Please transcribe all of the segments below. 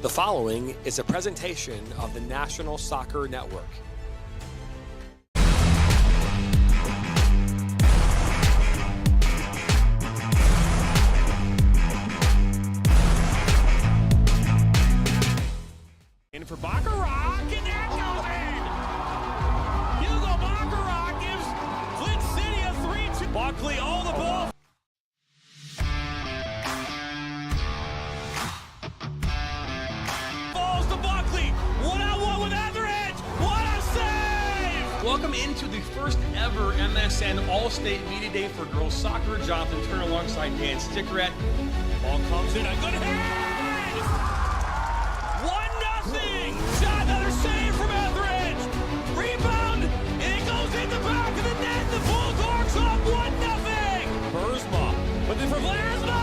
The following is a presentation of the National Soccer Network. In for Baccarat, and that goes in! Hugo Baccarat gives Flint City a 3-2. Buckley, all the ball. Falls to Buckley. 1-on-1 with Etheridge. What a save! Welcome into the first ever MSN All-State Media Day for girls soccer. Jonathan Turner alongside Dan Stickrett. Ball comes in. A good hit! 1-0. Shot, another save from Etheridge. Rebound, and it goes in the back of the net. The Bulldogs up 1-0. Burzma, but then for Vlasma.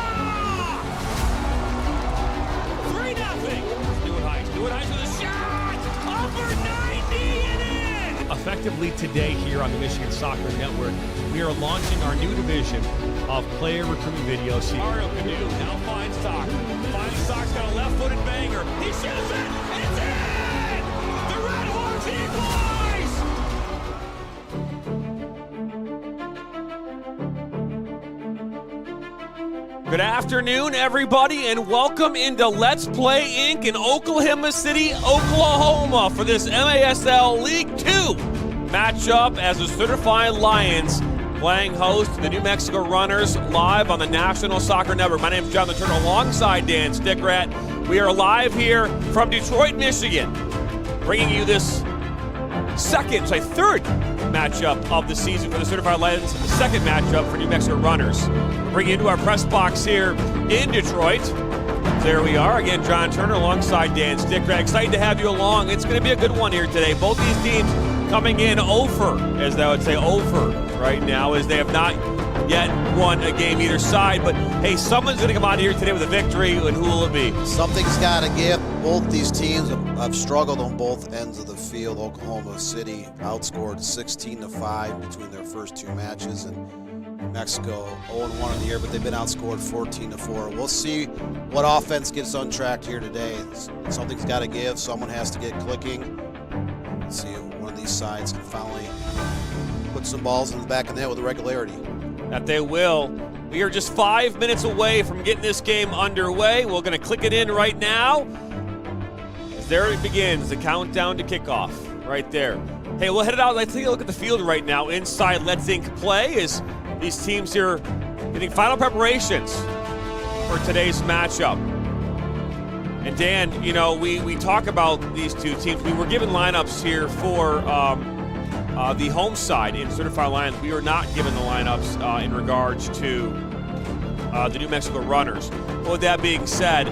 3-0. Stewart Heights with a shot. Upper 90 and in. Effectively today here on the Michigan Soccer Network, we are launching our new division of player recruitment videos. Mario Canoe now finds Stock. Finally, Stock's got a left-footed banger. He shoots it. It's in! The Red Hawks equalize! Good afternoon, everybody, and welcome into Let's Play Inc. in Oklahoma City, Oklahoma for this MASL League 2 matchup as the Certified Lions playing host to the New Mexico Runners live on the National Soccer Network. My name is Jonathan Turner alongside Dan Stickrett. We are live here from Detroit, Michigan, bringing you this third matchup of the season for the Certified Lions, the second matchup for New Mexico Runners. Bringing you to our press box here in Detroit. There we are, again, John Turner alongside Dan Stickrett. Excited to have you along. It's going to be a good one here today. Both these teams coming in over, as I would say, over right now, as they have not yet won a game either side. But, hey, someone's going to come out here today with a victory, and who will it be? Something's got to give. Both these teams have struggled on both ends of the field. Oklahoma City outscored 16-5 between their first two matches, and New Mexico 0-1 in the year, but they've been outscored 14-4. We'll see what offense gets untracked here today. Something's got to give. Someone has to get clicking. Let's see if one of these sides can finally put some balls in the back of the net with regularity. That they will. We are just 5 minutes away from getting this game underway. We're going to click it in right now. There it begins, the countdown to kickoff right there. Hey, we'll head it out. Let's take a look at the field right now inside Let's Inc. play as these teams here getting final preparations for today's matchup. And Dan, you know, we talk about these two teams. We were given lineups here for the home side in Certified Lions. We were not given the lineups in regards to the New Mexico Runners. Well, with that being said,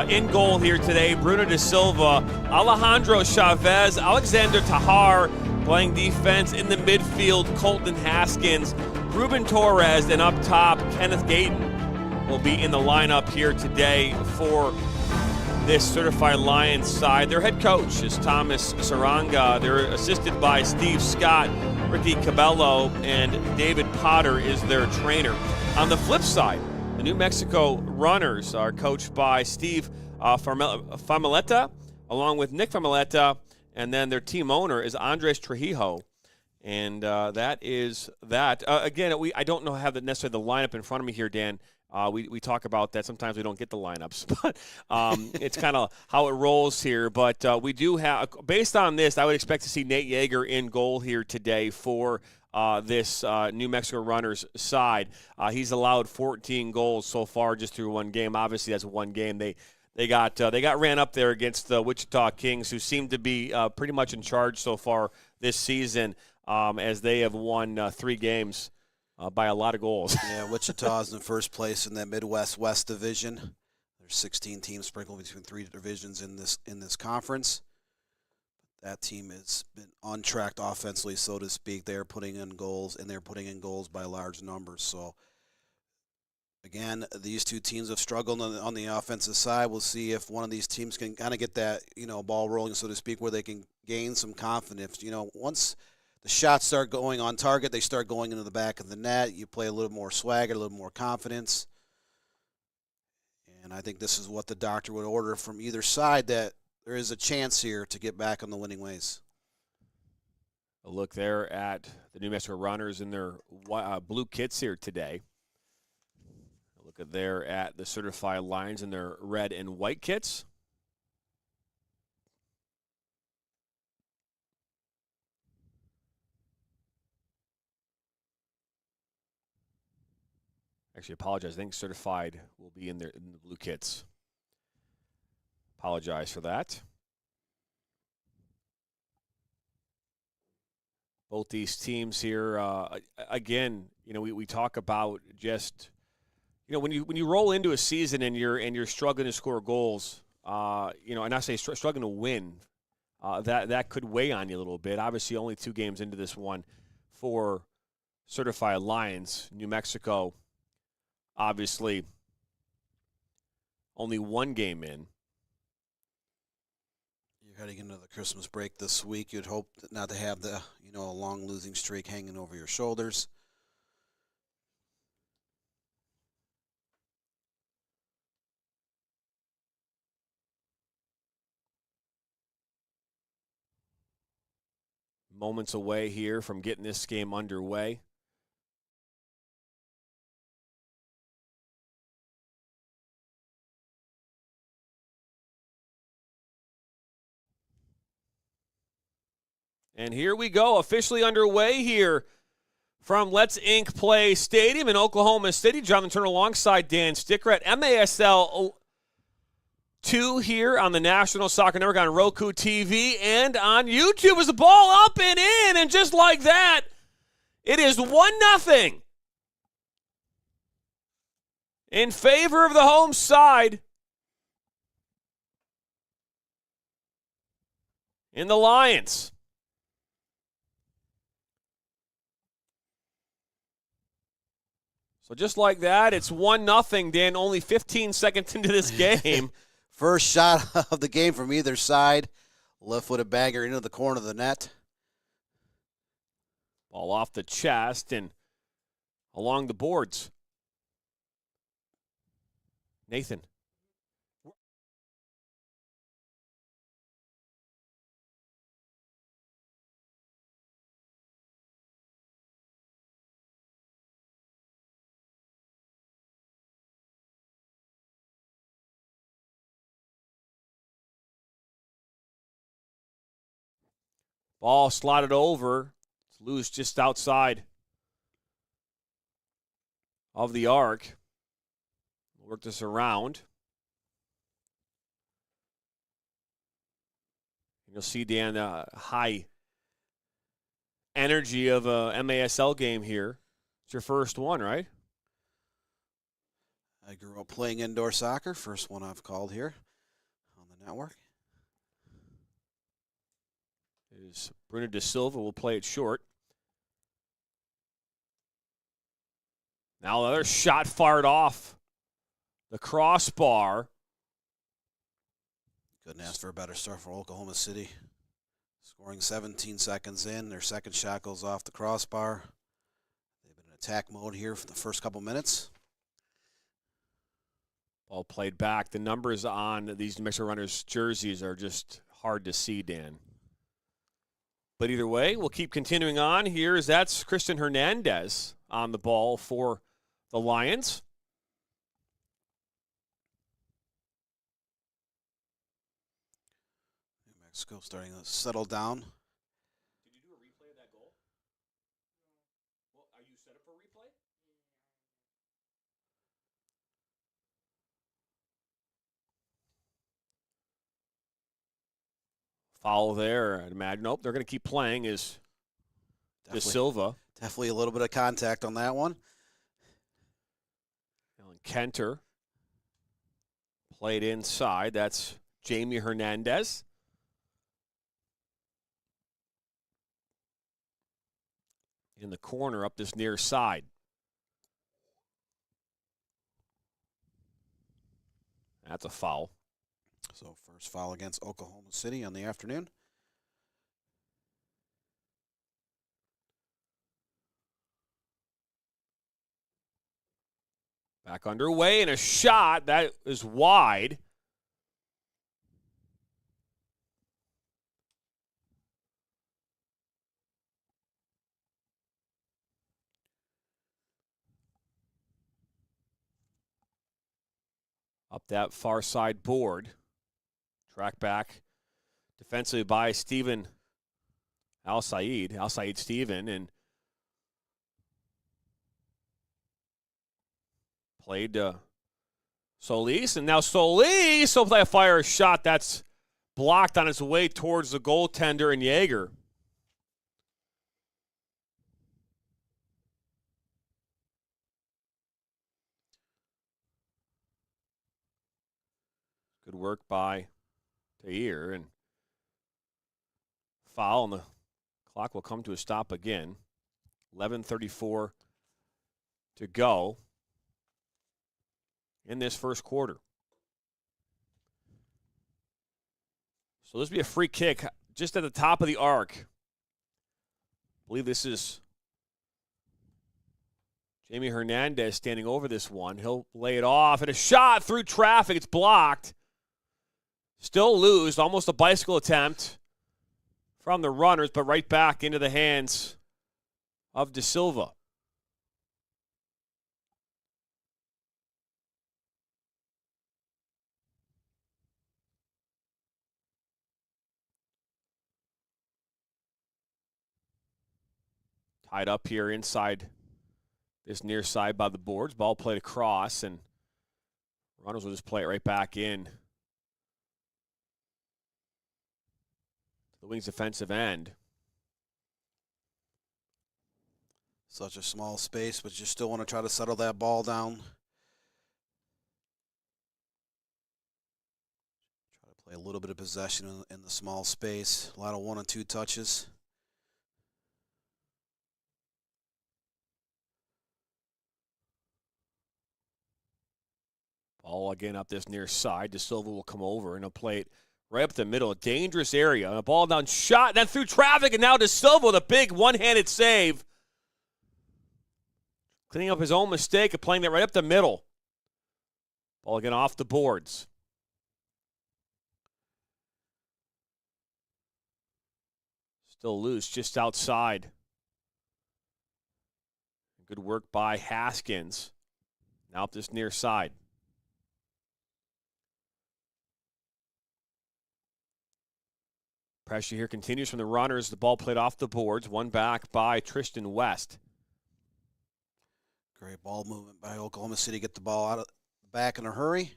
in goal here today, Bruno da Silva, Alejandro Chavez, Alexander Tahar playing defense. In the midfield, Colton Haskins, Ruben Torres, and up top, Kenneth Gayton will be in the lineup here today for this Certified Lions side. Their head coach is Thomas Saranga. They're assisted by Steve Scott, Ricky Cabello, and David Potter is their trainer. On the flip side, the New Mexico Runners are coached by Steve Familetta, along with Nick Familetta, and then their team owner is Andres Trujillo. And that is that. Again, I don't know have necessarily the lineup in front of me here, Dan. We talk about that. Sometimes we don't get the lineups, but it's kind of how it rolls here. But we do have, based on this, I would expect to see Nate Yeager in goal here today for this New Mexico Runners side. He's allowed 14 goals so far just through one game. Obviously, that's one game. They got ran up there against the Wichita Kings, who seem to be pretty much in charge so far this season, as they have won 3 games by a lot of goals. Yeah, Wichita's in first place in that Midwest West division. There's 16 teams sprinkled between 3 divisions in this conference. That team has been untracked offensively, so to speak. They're putting in goals, and they're putting in goals by large numbers. So, again, these two teams have struggled on the offensive side. We'll see if one of these teams can kind of get that, ball rolling, so to speak, where they can gain some confidence. Once the shots start going on target, they start going into the back of the net. You play a little more swagger, a little more confidence. And And I think this is what the doctor would order from either side, that there is a chance here to get back on the winning ways. A look there at the New Mexico Runners in their blue kits here today. A look at there at the Certified Lions in their red and white kits. Actually, apologize. I think Certified will be in the blue kits. Apologize for that. Both these teams here, again, we talk about just, when you roll into a season and you're struggling to score goals, and I say struggling to win, that could weigh on you a little bit. Obviously, only 2 games into this one for Certified Lions. New Mexico, obviously, only 1 game in. You're heading into the Christmas break this week. You'd hope not to have the, a long losing streak hanging over your shoulders. Moments away here from getting this game underway. And here we go, officially underway here from Let's Inc. Play Stadium in Oklahoma City. Jonathan Turner alongside Dan Sticker at MASL 2 here on the National Soccer Network on Roku TV and on YouTube. As the ball up and in, and just like that, it is 1-0 in favor of the home side in the Lions. So just like that, it's 1-0, Dan, only 15 seconds into this game. First shot of the game from either side. Left-footed bagger into the corner of the net. Ball off the chest and along the boards. Nathan. Ball slotted over. It's loose just outside of the arc. We'll work this around. You'll see, Dan, high energy of a MASL game here. It's your first one, right? I grew up playing indoor soccer. First one I've called here on the network. Is Bruno De Silva will play it short. Now another shot fired off the crossbar. Couldn't ask for a better start for Oklahoma City. Scoring 17 seconds in. Their second shot goes off the crossbar. They've been in attack mode here for the first couple minutes. Ball played back. The numbers on these New Mexico Runners jerseys are just hard to see, Dan. But either way, we'll keep continuing on. That's Kristen Hernandez on the ball for the Lions. New Mexico starting to settle down. Did you do a replay of that goal? Well, are you set up for a replay? Foul there. I'd imagine. Nope, they're going to keep playing is De Silva. Definitely a little bit of contact on that one. Alan Kenter played inside. That's Jamie Hernandez. In the corner up this near side. That's a foul. So first foul against Oklahoma City on the afternoon. Back underway, and a shot that is wide. Up that far side board. Track back defensively by Steven Al-Said Steven, and played Solis, and now Solis will play a fire shot that's blocked on its way towards the goaltender and Jaeger. Good work by Tahir, and foul, and the clock will come to a stop again. 11:34 to go in this first quarter. So this will be a free kick just at the top of the arc. I believe this is Jamie Hernandez standing over this one. He'll lay it off, and a shot through traffic. It's blocked. Still loose, almost a bicycle attempt from the runners, but right back into the hands of De Silva. Tied up here inside this near side by the boards. Ball played across, and runners will just play it right back in the Wings' defensive end. Such a small space, but you still want to try to settle that ball down. Try to play a little bit of possession in the small space. A lot of 1 and 2 touches. Ball again up this near side. De Silva will come over, and he'll play it right up the middle. A dangerous area. And a ball down, shot, then through traffic, and now De Silva with a big one-handed save. Cleaning up his own mistake of playing that right up the middle. Ball again off the boards. Still loose, just outside. Good work by Haskins. Now up this near side. Pressure here continues from the runners. The ball played off the boards. One back by Tristan West. Great ball movement by Oklahoma City. Get the ball out of the back in a hurry.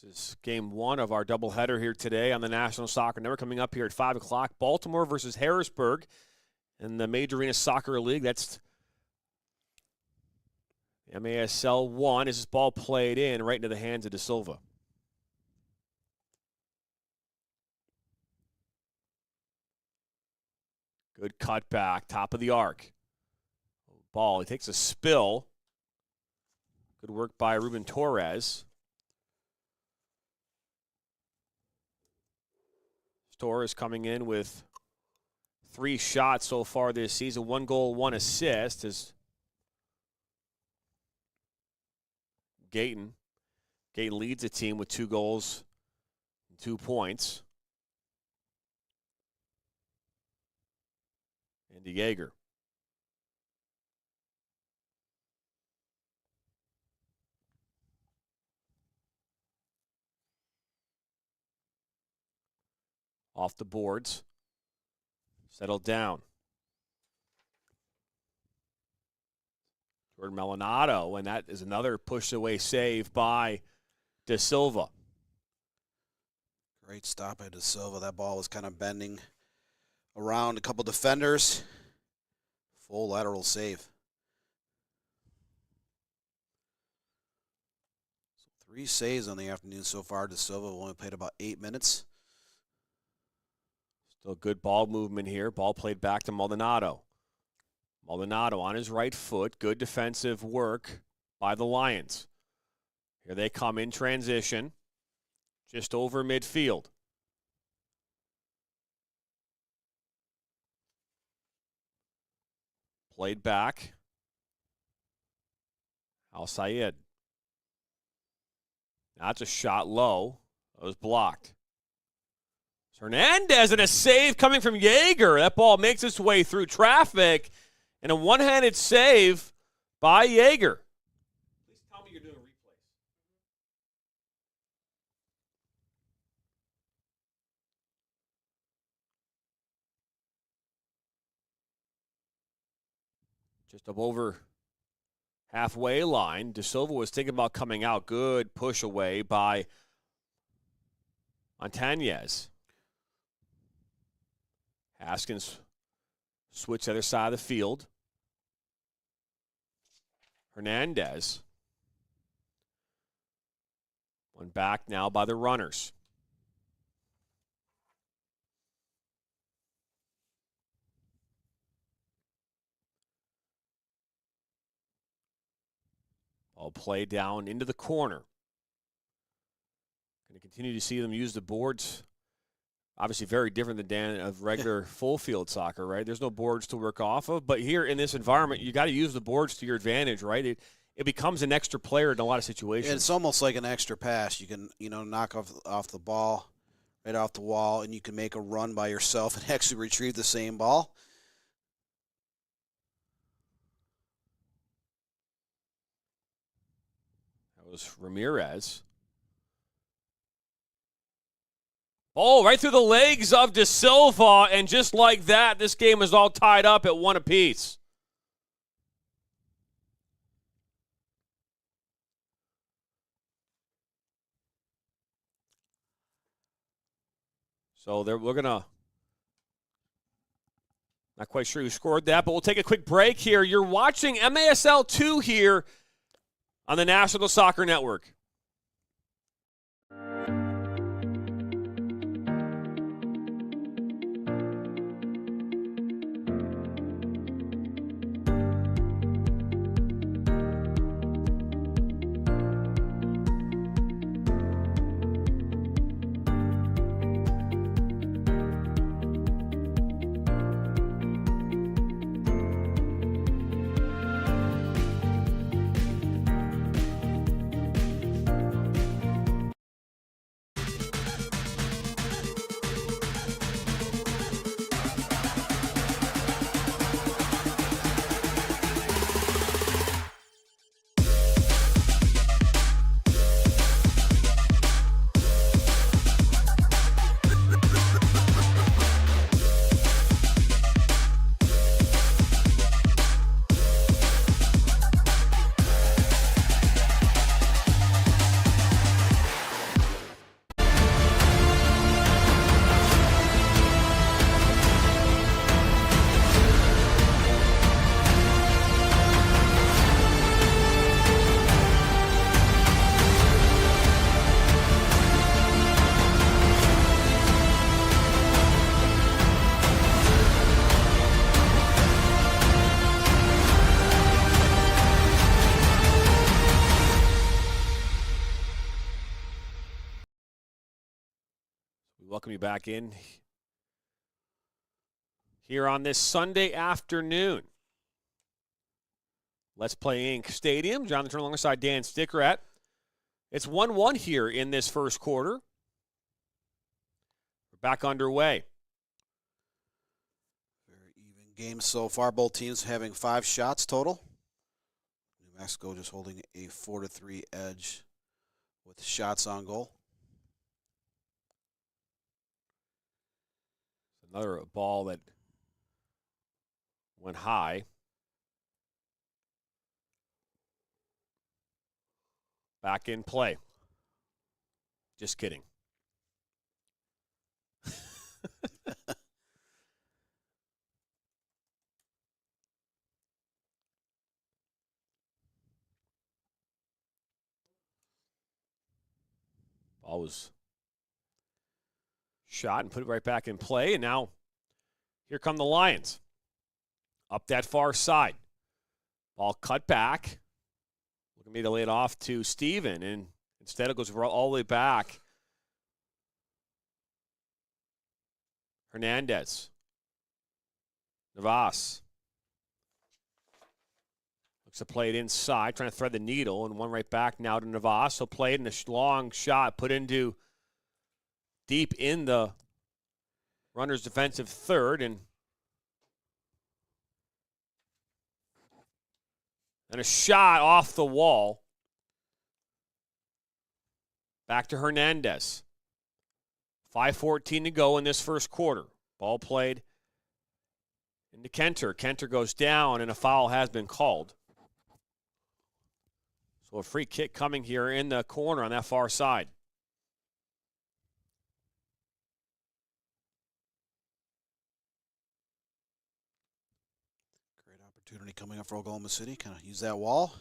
This is game one of our doubleheader here today on the National Soccer Network. Coming up here at 5 o'clock, Baltimore versus Harrisburg in the Major Arena Soccer League. That's MASL 1. As this ball played in right into the hands of De Silva. Good cut back, top of the arc. Ball, he takes a spill. Good work by Ruben Torres. Torres coming in with 3 shots so far this season, 1 goal, 1 assist. As Gayton leads the team with 2 goals and 2 points. And Jaeger. Off the boards. Settled down. Jordan Melinado, and that is another push-away save by De Silva. Great stop by De Silva. That ball was kind of bending around a couple defenders. Full lateral save. So 3 saves on the afternoon so far. De Silva only played about 8 minutes. Still good ball movement here. Ball played back to Maldonado. Maldonado on his right foot. Good defensive work by the Lions. Here they come in transition. just over midfield. Played back. Al Sayed. That's a shot low. That was blocked. Hernandez and a save coming from Yeager. That ball makes its way through traffic and a one-handed save by Yeager. Please tell me you're doing replays. Just up over halfway line. De Silva was thinking about coming out. Good push away by Montañez. Haskins switch the other side of the field. Hernandez. One back now by the runners. Ball play down into the corner. Going to continue to see them use the boards. Obviously very different than Dan of regular full field soccer, right? There's no boards to work off of. But here in this environment, you got to use the boards to your advantage, right? It becomes an extra player in a lot of situations. It's almost like an extra pass. You can, knock off the ball right off the wall, and you can make a run by yourself and actually retrieve the same ball. That was Ramirez. Oh, right through the legs of De Silva, and just like that, this game is all tied up at 1 apiece. So we're going to, not quite sure who scored that, but we'll take a quick break here. You're watching MASL 2 here on the National Soccer Network. Welcome you back in here on this Sunday afternoon. Let's Play Inc. Stadium. Jonathan Turner alongside Dan Stickerat. It's 1-1 here in this first quarter. We're back underway. Very even game so far. Both teams having 5 shots total. New Mexico just holding a 4-3 edge with shots on goal. Another ball that went high. Back in play. Just kidding. Ball was shot and put it right back in play, and now here come the Lions. Up that far side. Ball cut back. Looking me to lay it off to Steven, and instead it goes all the way back Hernandez. Navas. Looks to play it inside, trying to thread the needle, and one right back now to Navas. He'll play it in a long shot, put into deep in the runner's defensive third, and a shot off the wall. Back to Hernandez. 5:14 to go in this first quarter. Ball played into Kenter. Kenter goes down, and a foul has been called. So a free kick coming here in the corner on that far side. Great opportunity coming up for Oklahoma City. Kind of use that wall.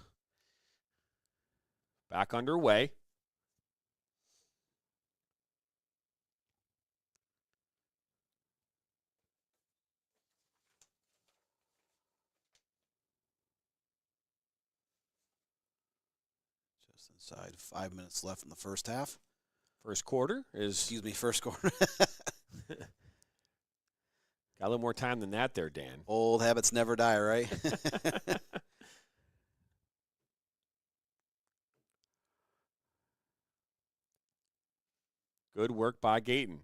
Back underway. Just inside 5 minutes left in the first half. First quarter is... Excuse me, first quarter. Got a little more time than that there, Dan. Old habits never die, right? Good work by Gayton.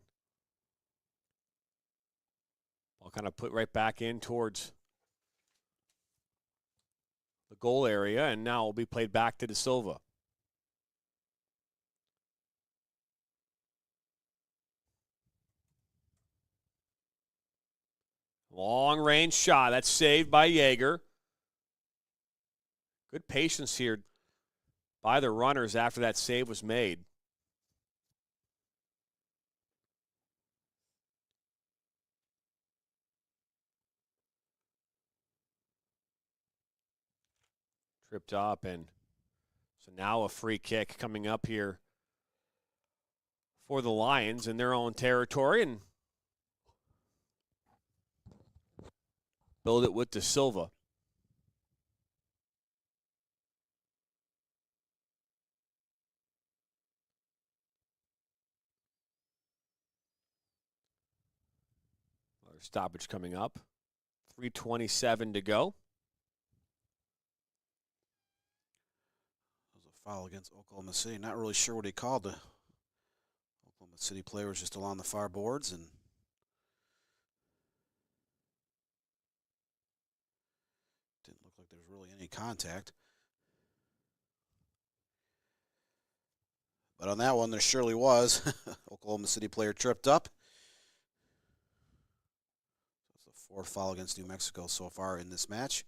Ball kind of put right back in towards the goal area, and now will be played back to De Silva. Long range shot. That's saved by Yeager. Good patience here by the runners after that save was made. Tripped up, and so now a free kick coming up here for the Lions in their own territory, and build it with De Silva. Another stoppage coming up. 3:27 to go. That was a foul against Oklahoma City. Not really sure what he called. The Oklahoma City player was just along the far boards, and didn't look like there was really any contact. But on that one, there surely was. Oklahoma City player tripped up. That's the fourth foul against New Mexico so far in this match.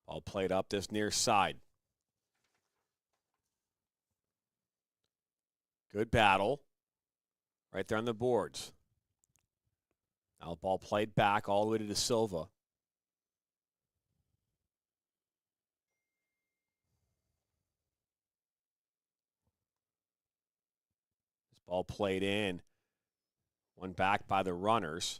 Ball played up this near side. Good battle. Right there on the boards. Now the ball played back all the way to De Silva. This ball played in. One back by the runners.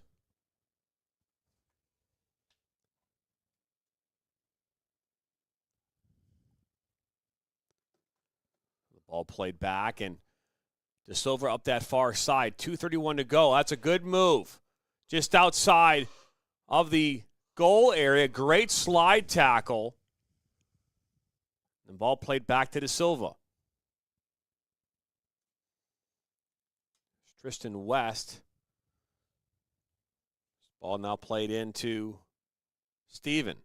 The ball played back, and De Silva up that far side. 2:31 to go. That's a good move. Just outside of the goal area. Great slide tackle. The ball played back to De Silva. Tristan West. Ball now played into Steven.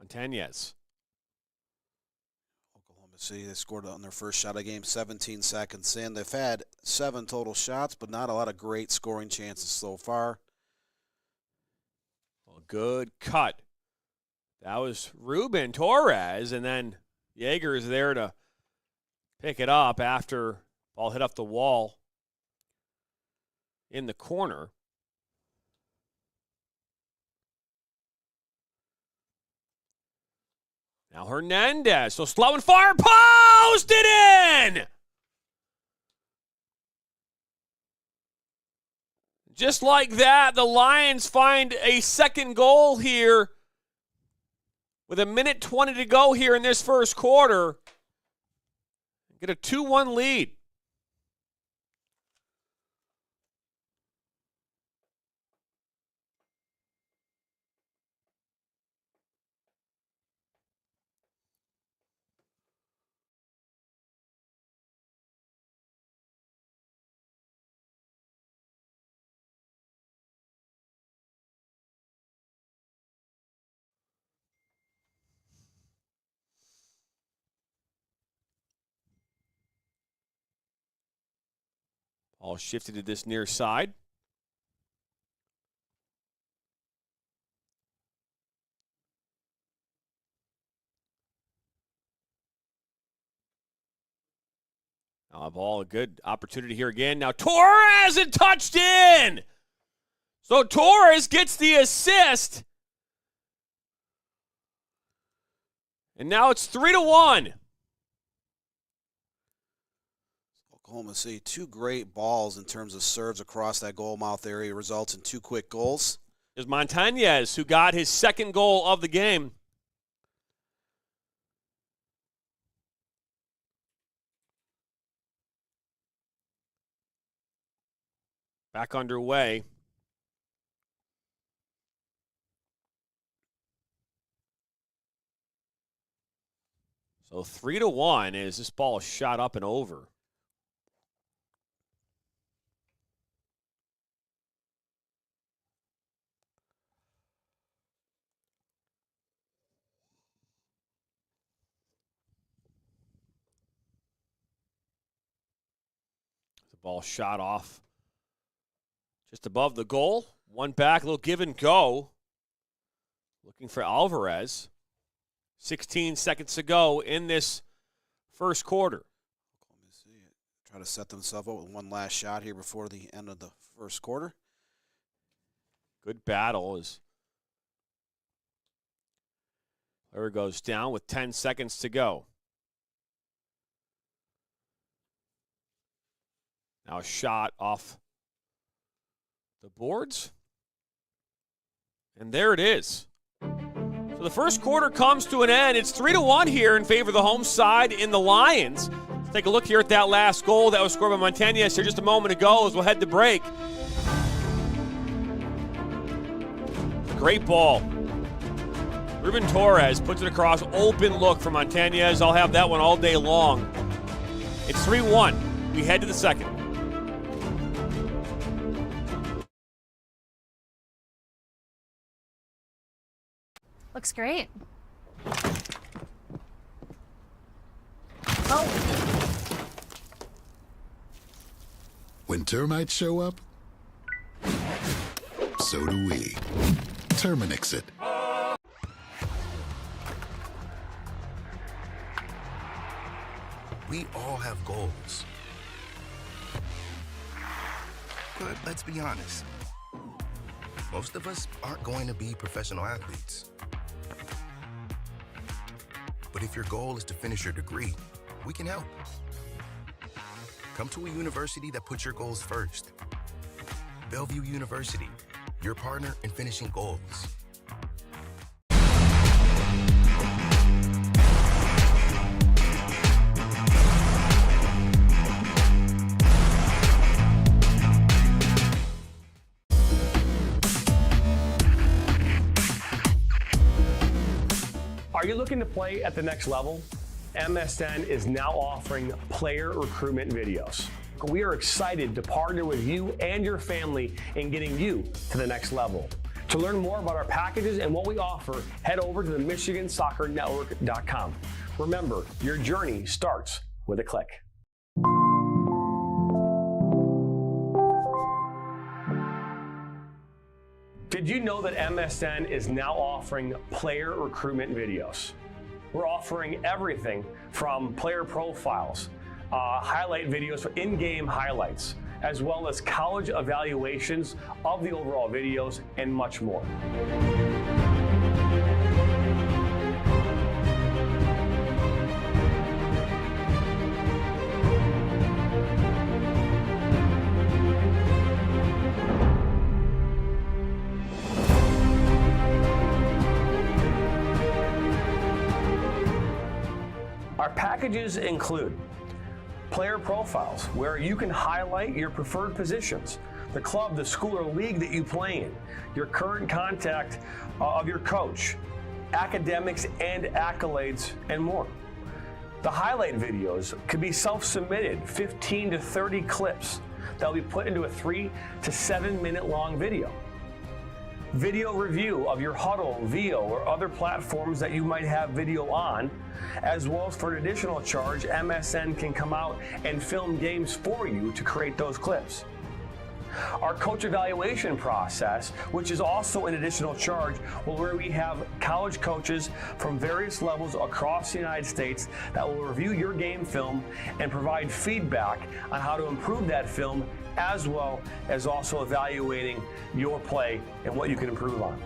Montañez. Oklahoma City, they scored on their first shot of the game 17 seconds in. They've had 7 total shots, but not a lot of great scoring chances so far. Well, good cut. That was Ruben Torres, and then Yeager is there to pick it up after ball hit up the wall in the corner. Now Hernandez, so slow and far, posted in! Just like that, the Lions find a second goal here with 1:20 to go here in this first quarter. Get a 2-1 lead. All shifted to this near side. Now, ball, a good opportunity here again. Now, Torres and touched in. So Torres gets the assist. And now it's 3-1. Oklahoma City, 2 great balls in terms of serves across that goal mouth area, results in 2 quick goals. There's Montañez, who got his second goal of the game. Back underway. So 3-1 as this ball is shot up and over. The ball shot off just above the goal. One back, a little give and go. Looking for Alvarez. 16 seconds to go in this first quarter. Let me see it. Try to set themselves up with one last shot here before the end of the first quarter. Good battle as player goes down with 10 seconds to go. Now a shot off the boards. And there it is. So the first quarter comes to an end. It's 3-1 here in favor of the home side in the Lions. Let's take a look here at that last goal that was scored by Montañez here just a moment ago as we'll head to break. Great ball. Ruben Torres puts it across. Open look for Montañez. I'll have that one all day long. It's 3-1. We head to the second. Looks great. Oh. When termites show up, so do we. Terminix it. We all have goals. But let's be honest. Most of us aren't going to be professional athletes. But if your goal is to finish your degree, we can help. Come to a university that puts your goals first. Bellevue University, your partner in finishing goals. Are you looking to play at the next level? MSN is now offering player recruitment videos. We are excited to partner with you and your family in getting you to the next level. To learn more about our packages and what we offer, head over to the MichiganSoccerNetwork.com. Remember, your journey starts with a click. Did you know that MSN is now offering player recruitment videos? We're offering everything from player profiles, highlight videos for in-game highlights, as well as college evaluations of the overall videos, and much more. Our packages include player profiles, where you can highlight your preferred positions, the club, the school, or league that you play in, your current contact of your coach, academics and accolades, and more. The highlight videos could be self-submitted, 15 to 30 clips that will be put into a 3 to 7 minute long video. Video review of your Huddle, VO, or other platforms that you might have video on, as well as for an additional charge, MSN can come out and film games for you to create those clips. Our coach evaluation process, which is also an additional charge, where we have college coaches from various levels across the United States that will review your game film and provide feedback on how to improve that film, as well as also evaluating your play and what you can improve on.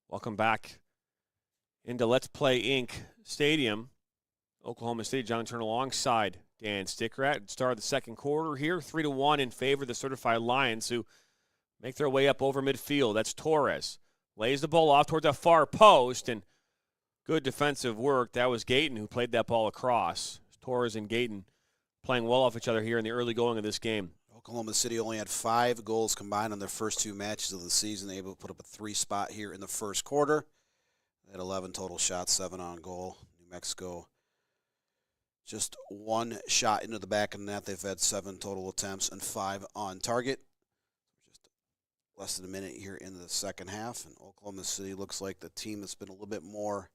Welcome back into Let's Play Inc. Stadium, Oklahoma City. John Turner alongside Dan Stickrat. Start of the second quarter here, 3-1 in favor of the Certified Lions, who make their way up over midfield. That's Torres. Lays the ball off towards that far post, and good defensive work. That was Gayton who played that ball across. Torres and Gayton playing well off each other here in the early going of this game. Oklahoma City only had 5 goals combined in their first 2 matches of the season. They were able to put up a 3 spot here in the first quarter. They had 11 total shots, 7 on goal. New Mexico, just 1 shot into the back of the net. They've had 7 total attempts and 5 on target. Just less than a minute here into the second half, and Oklahoma City looks like the team that's been a little bit more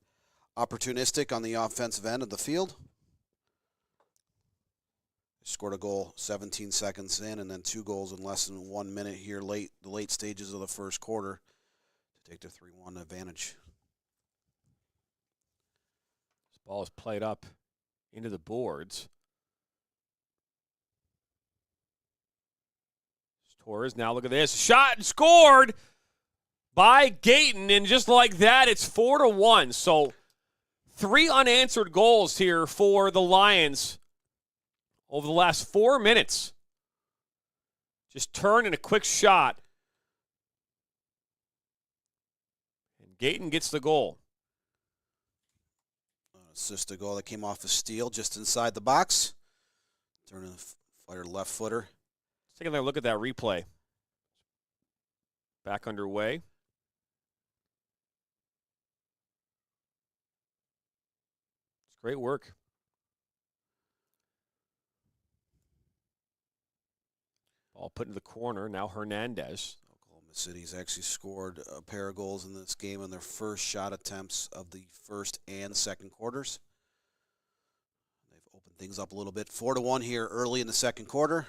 opportunistic on the offensive end of the field. Scored a goal 17 seconds in, and then 2 goals in less than 1 minute here the late stages of the first quarter to take the 3-1 advantage. This ball is played up into the boards. Torres, now look at this. Shot and scored by Gayton, and just like that, it's 4-1. So 3 unanswered goals here for the Lions over the last 4 minutes. Just turn and a quick shot. And Gayton gets the goal. Assist a goal that came off a steal just inside the box. Turning the fire left footer. Let's take another look at that replay. Back underway. It's great work. Ball put into the corner. Now Hernandez. Oklahoma City's actually scored a pair of goals in this game in their first shot attempts of the first and second quarters. They've opened things up a little bit. 4-1 here early in the second quarter.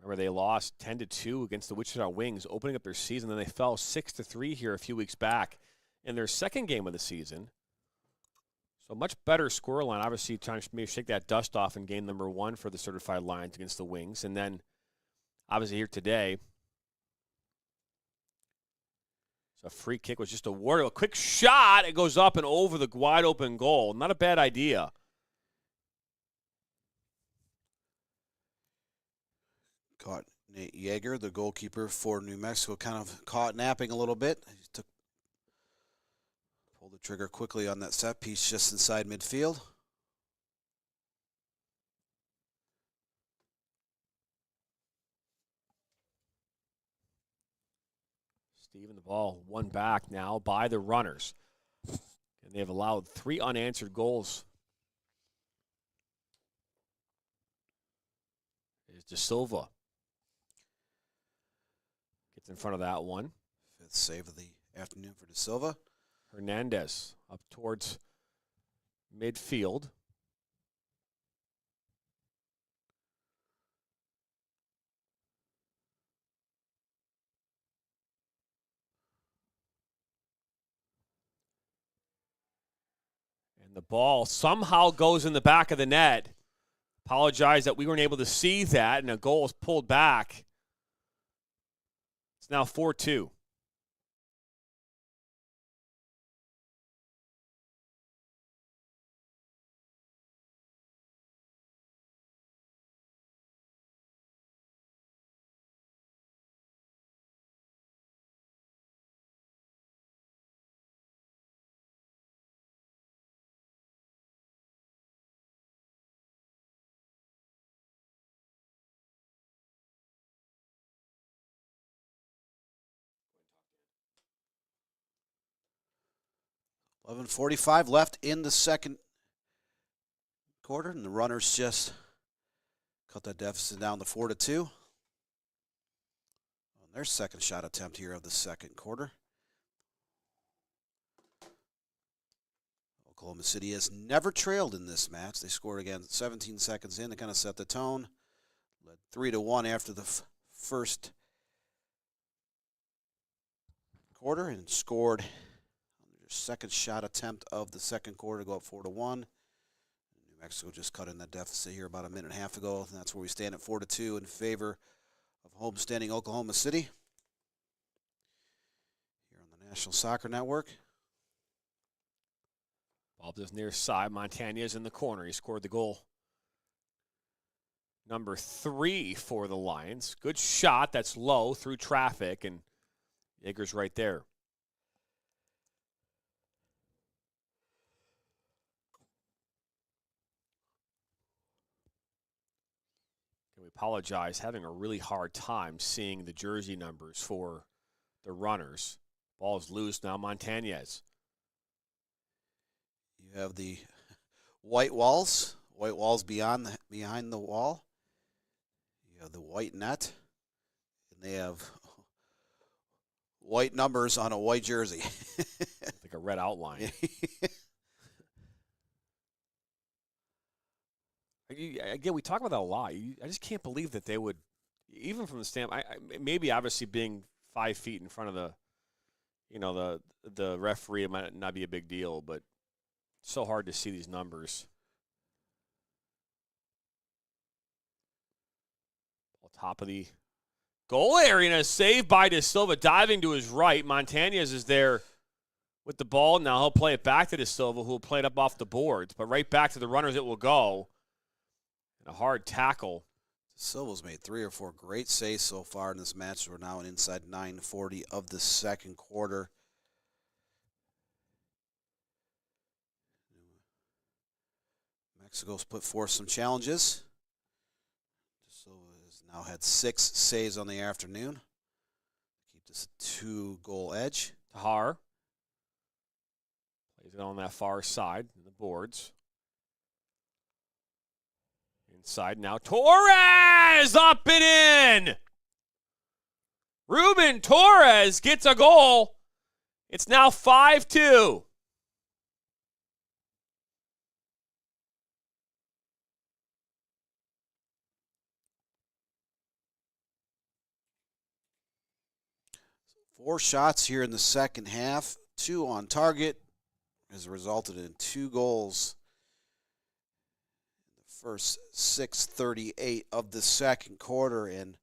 Remember, they lost 10-2 against the Wichita Wings, opening up their season. Then they fell 6-3 here a few weeks back in their second game of the season. So much better scoreline. Obviously, trying to maybe shake that dust off in game number 1 for the Certified Lions against the Wings. And then, obviously, here today, so a free kick was just awarded. A quick shot. It goes up and over the wide open goal. Not a bad idea. Caught Nate Yeager, the goalkeeper for New Mexico, kind of caught napping a little bit. He pulled the trigger quickly on that set piece just inside midfield. Steven, the ball won back now by the runners. And they have allowed 3 unanswered goals. Is De Silva. Gets in front of that one. 5th save of the afternoon for De Silva. Hernandez up towards midfield. And the ball somehow goes in the back of the net. Apologize that we weren't able to see that, and a goal is pulled back. It's now 4-2. 11:45 left in the second quarter, and the runners just cut that deficit down to 4-2. On their second shot attempt here of the second quarter. Oklahoma City has never trailed in this match. They scored again 17 seconds in to kind of set the tone. Led 3-1 after the first quarter and scored on their second shot attempt of the second quarter to go up 4-1. New Mexico just cut in that deficit here about a minute and a half ago, and that's where we stand at 4-2 in favor of homestanding Oklahoma City here on the National Soccer Network. Ball just near side. Montañez in the corner. He scored the goal. Number 3 for the Lions. Good shot. That's low through traffic, and Yeager's right there. We apologize, having a really hard time seeing the jersey numbers for the runners. Ball's loose now. Montañez. You have the white walls behind the wall. You have the white net, and they have white numbers on a white jersey. Like a red outline. Again, we talk about that a lot. I just can't believe that they would, even from the standpoint, maybe obviously being 5 feet in front of the referee, it might not be a big deal, but it's so hard to see these numbers. Top of the goal area, and a save by De Silva, diving to his right. Montañez is there with the ball. Now he'll play it back to De Silva, who will play it up off the boards, but right back to the runners it will go. And a hard tackle. De Silva's made 3 or 4 great saves so far in this match. We're now inside 9:40 of the second quarter. Mexico's put forth some challenges. Now had 6 saves on the afternoon. Keep this a 2-goal edge. Tahar plays it on that far side in the boards. Inside now. Torres up and in. Ruben Torres gets a goal. It's now 5-2. Four shots here in the second half, 2 on target, has resulted in 2 goals in the first 6:38 of the second quarter. And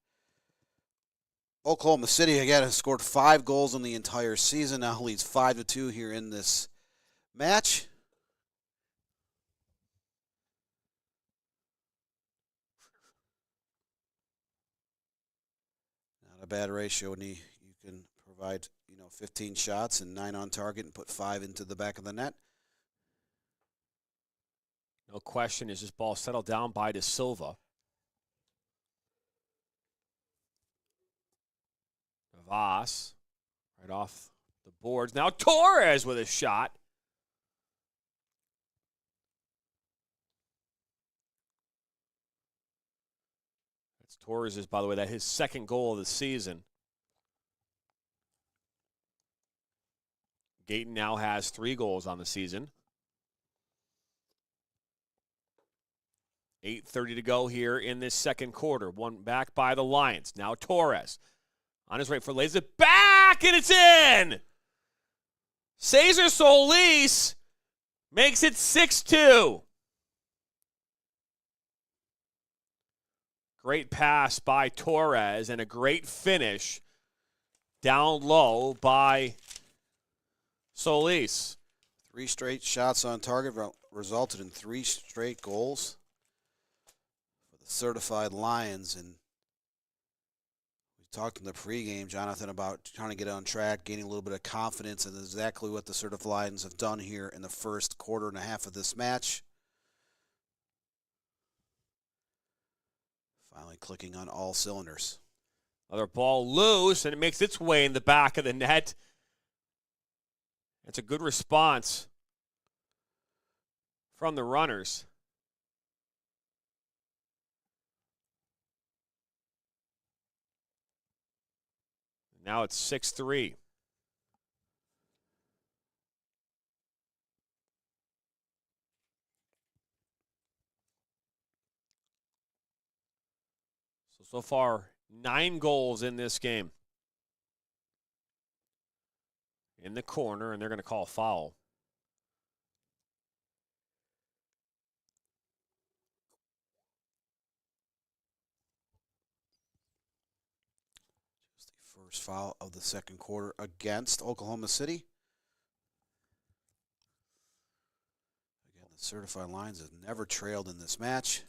Oklahoma City, again, has scored 5 goals in the entire season, now leads 5-2 here in this match. Not a bad ratio, and you can provide 15 shots and 9 on target and put 5 into the back of the net. No question, is this ball settled down by De Silva. Navas right off the boards. Now Torres with a shot. That's Torres, by the way, that's his second goal of the season. Gayton now has 3 goals on the season. 8:30 to go here in this second quarter. One back by the Lions. Now Torres on his right foot, lays it back, and it's in. Cesar Solis makes it 6-2. Great pass by Torres and a great finish down low by Solis. 3 straight shots on target resulted in 3 straight goals for the certified Lions. And we talked in the pregame, Jonathan, about trying to get on track, gaining a little bit of confidence, and exactly what the certified Lions have done here in the first quarter and a half of this match. Finally clicking on all cylinders. Another ball loose, and it makes its way in the back of the net. It's a good response from the runners. Now it's 6-3. So far, 9 goals in this game. In the corner, and they're going to call a foul. Just the first foul of the second quarter against Oklahoma City. Again, the Certified Lions have never trailed in this match.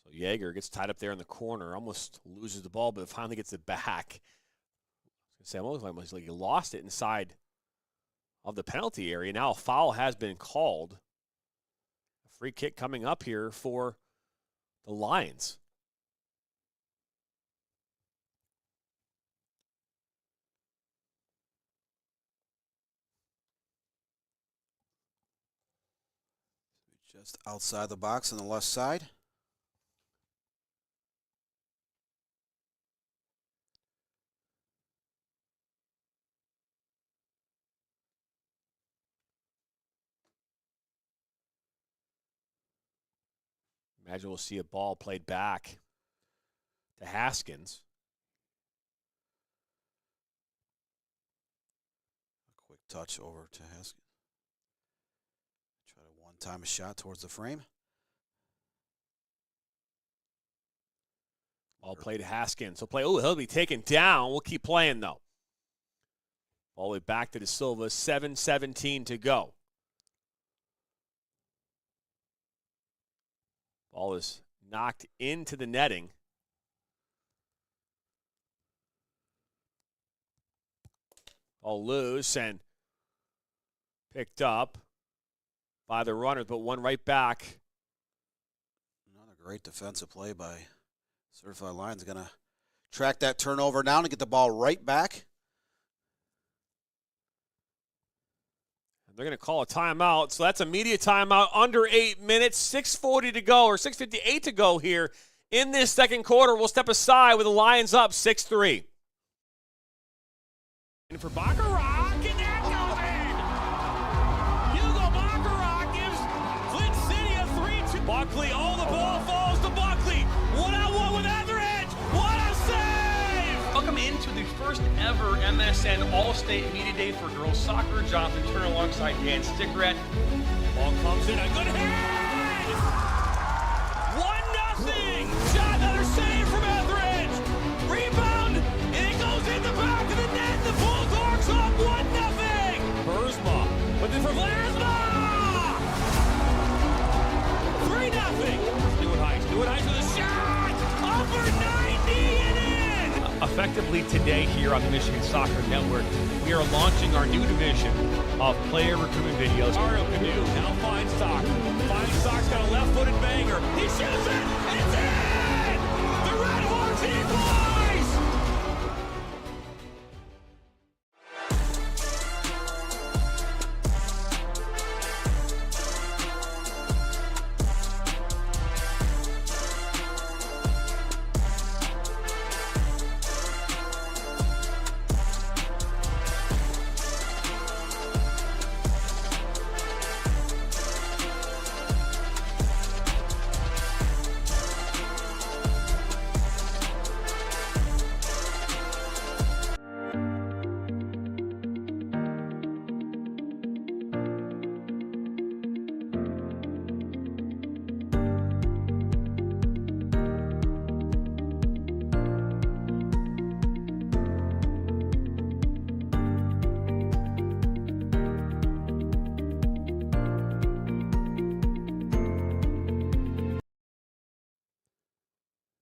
So Yeager gets tied up there in the corner, almost loses the ball, but finally gets it back. I was almost like he lost it inside of the penalty area. Now a foul has been called. A free kick coming up here for the Lions. Just outside the box on the left side. Imagine we'll see a ball played back to Haskins. A quick touch over to Haskins. Try to one-time a shot towards the frame. Ball played to Haskins. He'll be taken down. We'll keep playing, though. All the way back to De Silva. 7:17 to go. Ball is knocked into the netting. Ball loose and picked up by the runners, but one right back. Another great defensive play by Certified Lions. Going to track that turnover down and get the ball right back. They're going to call a timeout, so that's immediate timeout, under 8 minutes, 6:40 to go, or 6:58 to go here in this second quarter. We'll step aside with the Lions up 6-3. And for Baccarat, and that goes in! Hugo Baccarat gives Flint City a 3-2. Buckley, the ball falls to Buckley. One-on-one with Etheridge. What a save! Welcome into the first ever MSN All-State Media Day for girls soccer. Jonathan Turner alongside Dan Stickrett. Ball comes in, a good hit! 1-0! Shot, another save from Etheridge! Rebound, and it goes in the back of the net. The Bulldogs up 1-0! Burzma, but then for Lasma! 3-0! Stewart Heights with a shot! Over 90 and in! Effectively today here on the Michigan Soccer Network, we are launching our new division of player recruitment videos. Mario Canoe now finds Stock. Stock's got a left-footed banger. He shoots it, and it's in! The Red Hawks equalize!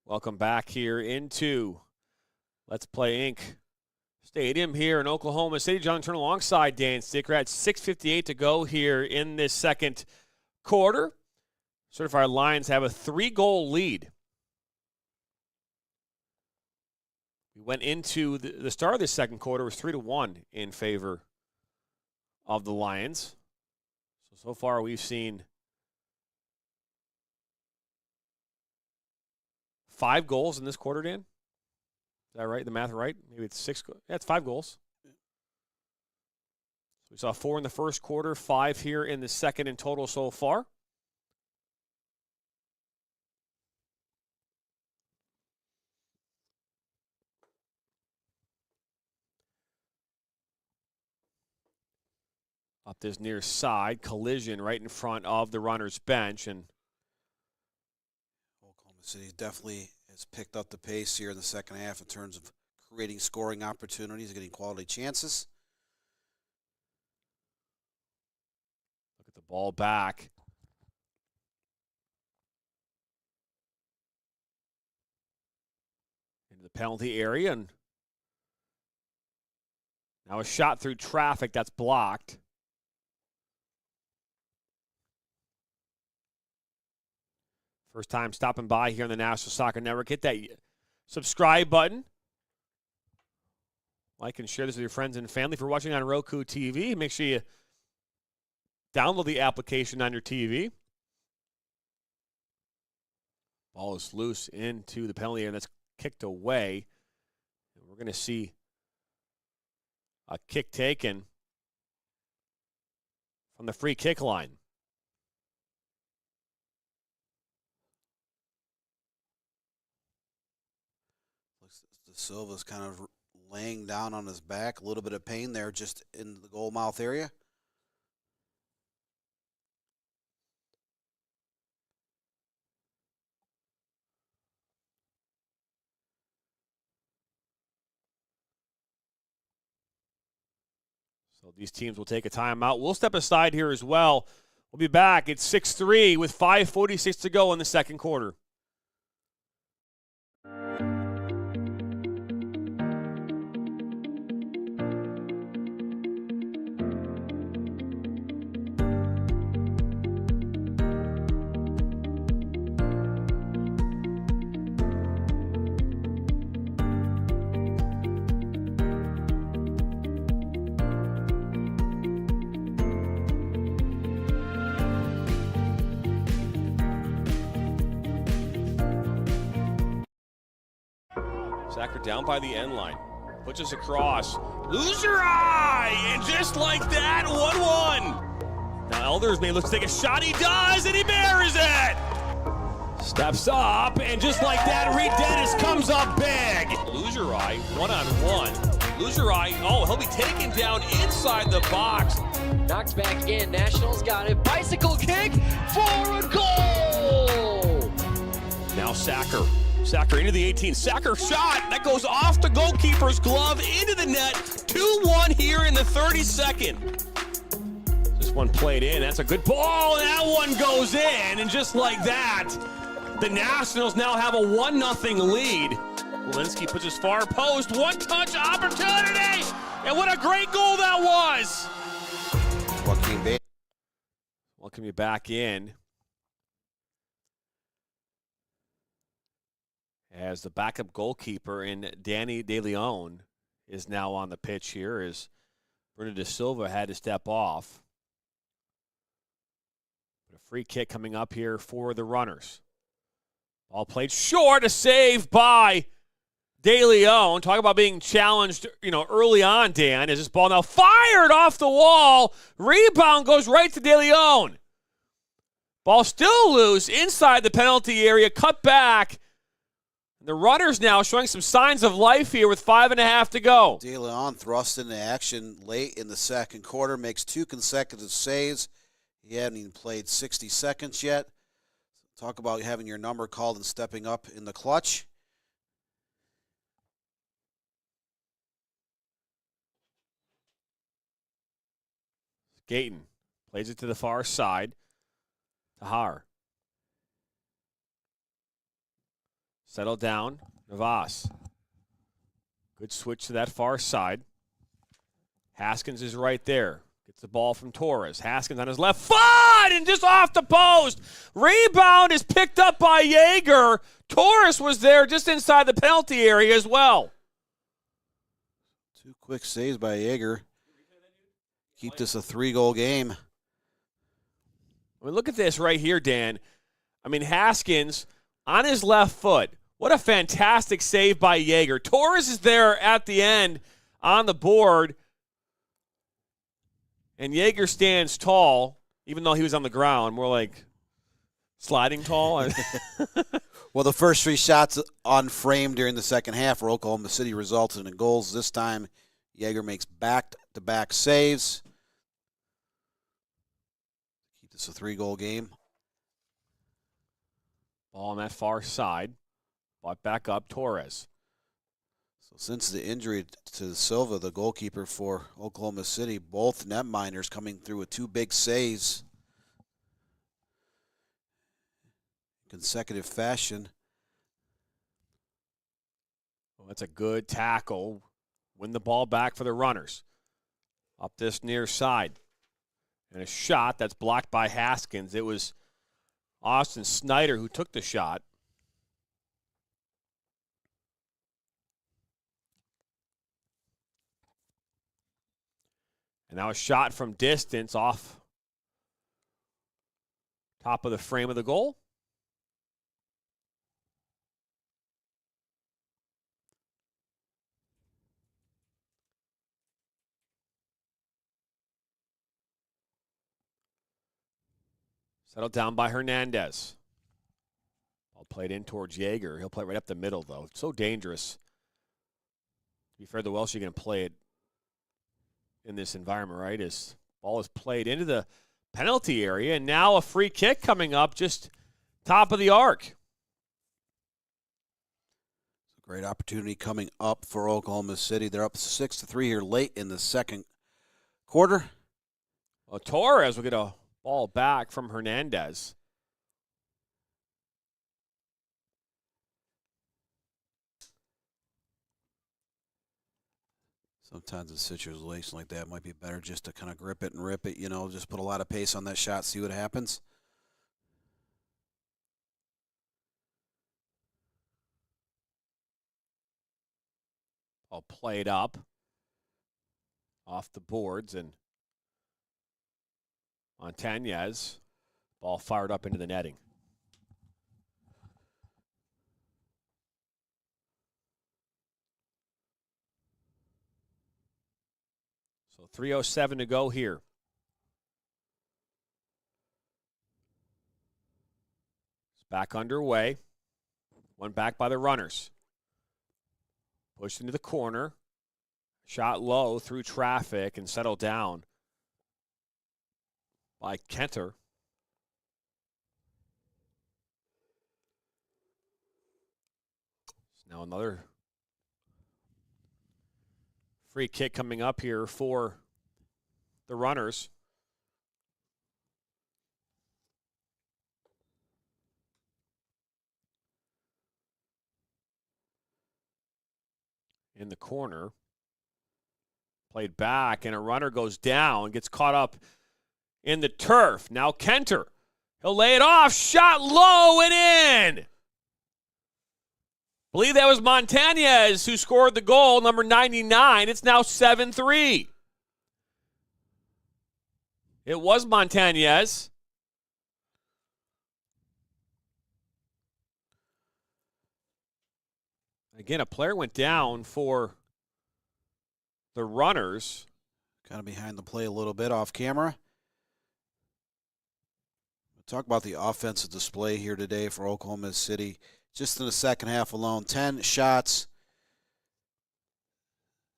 Welcome back here into Let's Play Inc. Stadium here in Oklahoma City. John Turner alongside Dan Sticker at 6:58 to go here in this second quarter, Certified Lions have a 3-goal lead. We went into the start of the second quarter, it was 3-1 in favor of the Lions. So far we've seen 5 goals in this quarter, Dan? Is that right? The math right? Maybe it's 6. Yeah, it's 5 goals. We saw 4 in the first quarter, 5 here in the second in total so far. Up this near side, collision right in front of the runner's bench. And Oklahoma City definitely has picked up the pace here in the second half in terms of creating scoring opportunities, getting quality chances. look at the ball back. Into the penalty area. And now a shot through traffic that's blocked. First time stopping by here on the National Soccer Network. Hit that subscribe button. Like and share this with your friends and family. If you're watching on Roku TV, make sure you download the application on your TV. Ball is loose into the penalty area, and that's kicked away. And we're going to see a kick taken from the free kick line. De Silva's kind of laying down on his back, a little bit of pain there just in the goal mouth area. So these teams will take a timeout. We'll step aside here as well. We'll be back. It's 6-3 with 5:46 to go in the second quarter. Sacker down by the end line. Puts us across. Loser eye! And just like that, 1-1. Now Elders may look to take a shot. He does, and he buries it! Steps up, and just like that, Reed Dennis comes up big. Loser eye, 1-on-1. Loser eye, oh, he'll be taken down inside the box. Knocked back in. Nationals got it. Bicycle kick for a goal! Now Sacker. Sacker into the 18. Sacker shot. That goes off the goalkeeper's glove into the net. 2-1 here in the 32nd. This one played in. That's a good ball. And that one goes in. And just like that, the Nationals now have a 1-0 lead. Walensky puts his far post. One-touch opportunity. And what a great goal that was. Welcome you back in. As the backup goalkeeper in Danny De Leon is now on the pitch here, as Bruno De Silva had to step off. But a free kick coming up here for the runners. Ball played short, a save by De Leon. Talk about being challenged, early on, Dan. As this ball now fired off the wall. Rebound goes right to De Leon. Ball still loose inside the penalty area, cut back. The runners now showing some signs of life here with 5.5 to go. De Leon thrust into action late in the second quarter, makes 2 consecutive saves. He hadn't even played 60 seconds yet. Talk about having your number called and stepping up in the clutch. Gayton plays it to the far side. Tahar. Settle down. Navas. Good switch to that far side. Haskins is right there. Gets the ball from Torres. Haskins on his left foot and just off the post. Rebound is picked up by Yeager. Torres was there just inside the penalty area as well. 2 quick saves by Yeager. Keep this a 3-goal game. I mean, look at this right here, Dan. I mean, Haskins on his left foot. What a fantastic save by Yeager. Torres is there at the end on the board. And Yeager stands tall, even though he was on the ground. More like sliding tall. Well, the first 3 shots on frame during the second half for Oklahoma City resulted in goals. This time, Yeager makes back-to-back saves. Keep this a 3-goal game. Ball on that far side. Brought back up, Torres. So since the injury to Silva, the goalkeeper for Oklahoma City, both netminders coming through with 2 big saves. Consecutive fashion. Well, that's a good tackle. Win the ball back for the runners. Up this near side. And a shot that's blocked by Haskins. It was Austin Snyder who took the shot. And now a shot from distance off top of the frame of the goal. Settled down by Hernandez. Ball played in towards Yeager. He'll play right up the middle, though. It's so dangerous. To be fair, the Welsh are going to play it in this environment, right? As ball is played into the penalty area, and now a free kick coming up just top of the arc. Great opportunity coming up for Oklahoma City. They're up 6-3 here late in the second quarter. Well, Torres will get a ball back from Hernandez. Sometimes in situations like that, it might be better just to kind of grip it and rip it, just put a lot of pace on that shot, see what happens. All played up off the boards, and Montañez, ball fired up into the netting. So 3:07 to go here. It's back underway. One back by the runners. Pushed into the corner. Shot low through traffic and settled down by Kenter. Now another free kick coming up here for the runners. In the corner. Played back, and a runner goes down, gets caught up in the turf. Now Kenter. He'll lay it off. Shot low and in. Believe that was Montañez who scored the goal, number 99. It's now 7-3. It was Montañez. Again, a player went down for the runners. Kind of behind the play a little bit off camera. We'll talk about the offensive display here today for Oklahoma City. Just in the second half alone, 10 shots,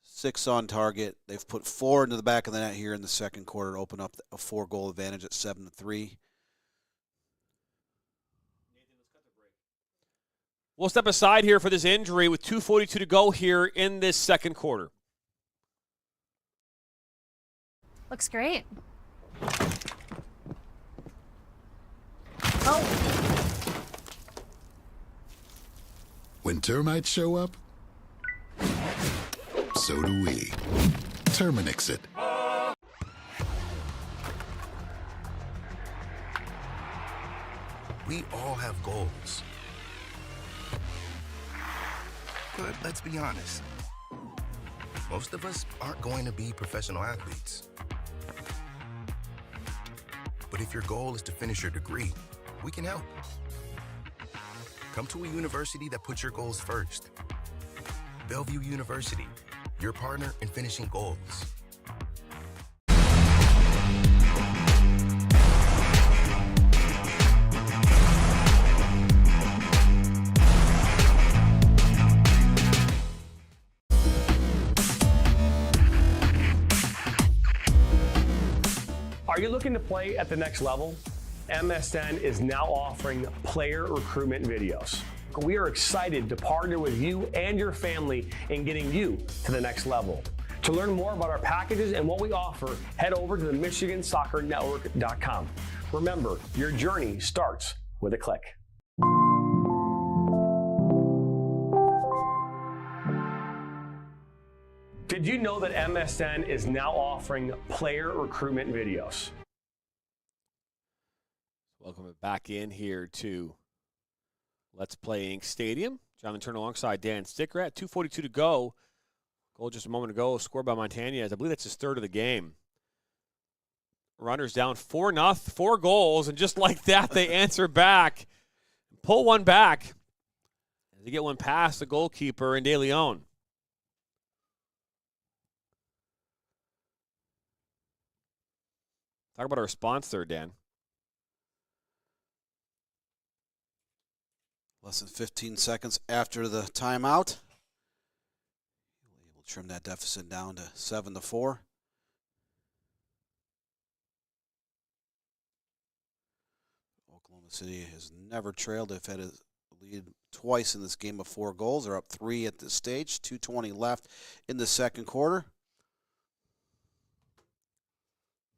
6 on target. They've put 4 into the back of the net here in the second quarter to open up a 4-goal advantage at 7-3. We'll step aside here for this injury with 2:42 to go here in this second quarter. Looks great. Oh. When termites show up, so do we. Terminix it. We all have goals. But let's be honest. Most of us aren't going to be professional athletes. But if your goal is to finish your degree, we can help. Come to a university that puts your goals first. Bellevue University, your partner in finishing goals. Are you looking to play at the next level? MSN is now offering player recruitment videos. We are excited to partner with you and your family in getting you to the next level. To learn more about our packages and what we offer, head over to the MichiganSoccerNetwork.com. Remember, your journey starts with a click. Did you know that MSN is now offering player recruitment videos? Welcome back in here to Let's Play Inc. Stadium. Jonathan Turner alongside Dan Stickrat. 2:42 to go. Goal just a moment ago, scored by Montañez. I believe that's his third of the game. Runners down 4-0, 4 goals, and just like that, they answer back. Pull one back. They get one past the goalkeeper and De Leon. Talk about a response there, Dan. Less than 15 seconds after the timeout. Able to trim that deficit down to 7-4. Oklahoma City has never trailed. They've had a lead twice in this game of 4 goals. They're up 3 at this stage. 2:20 left in the second quarter.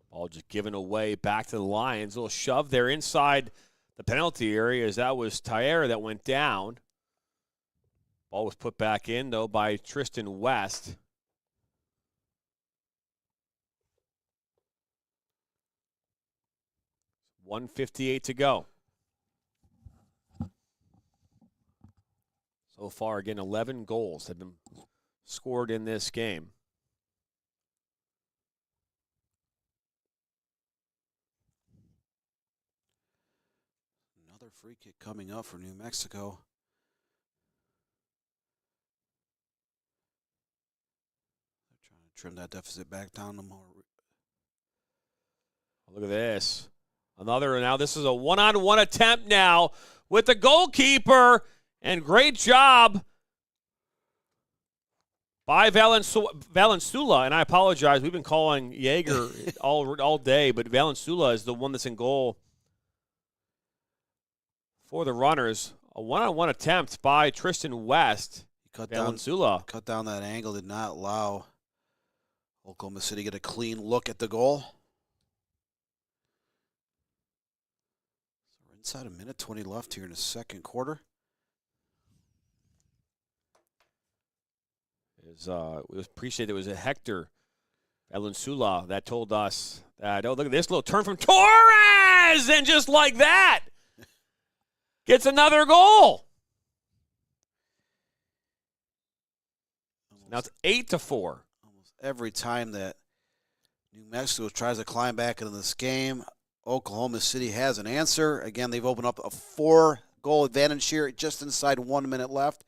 Ball just given away back to the Lions. A little shove there inside the penalty area as that was Tyre that went down. Ball was put back in, though, by Tristan West. .158 to go. So far, again, 11 goals have been scored in this game. Another free kick coming up for New Mexico. They're trying to trim that deficit back down to more. Look at this. Another, now this is a one-on-one attempt now with the goalkeeper, and great job by Valenzuela. And I apologize, we've been calling Jaeger all day, but Valenzuela is the one that's in goal for the Runners. A one-on-one attempt by Tristan West. Valenzuela Cut down that angle, did not allow Oklahoma City to get a clean look at the goal. So we're inside a minute 20 left here in the second quarter. We appreciate it was a Hector Valenzuela that told us that, oh, look at this little turn from Torres, and just like that, gets another goal. Now it's 8-4. Almost every time that New Mexico tries to climb back into this game, Oklahoma City has an answer. Again, they've opened up a 4-goal advantage here, just inside 1 minute left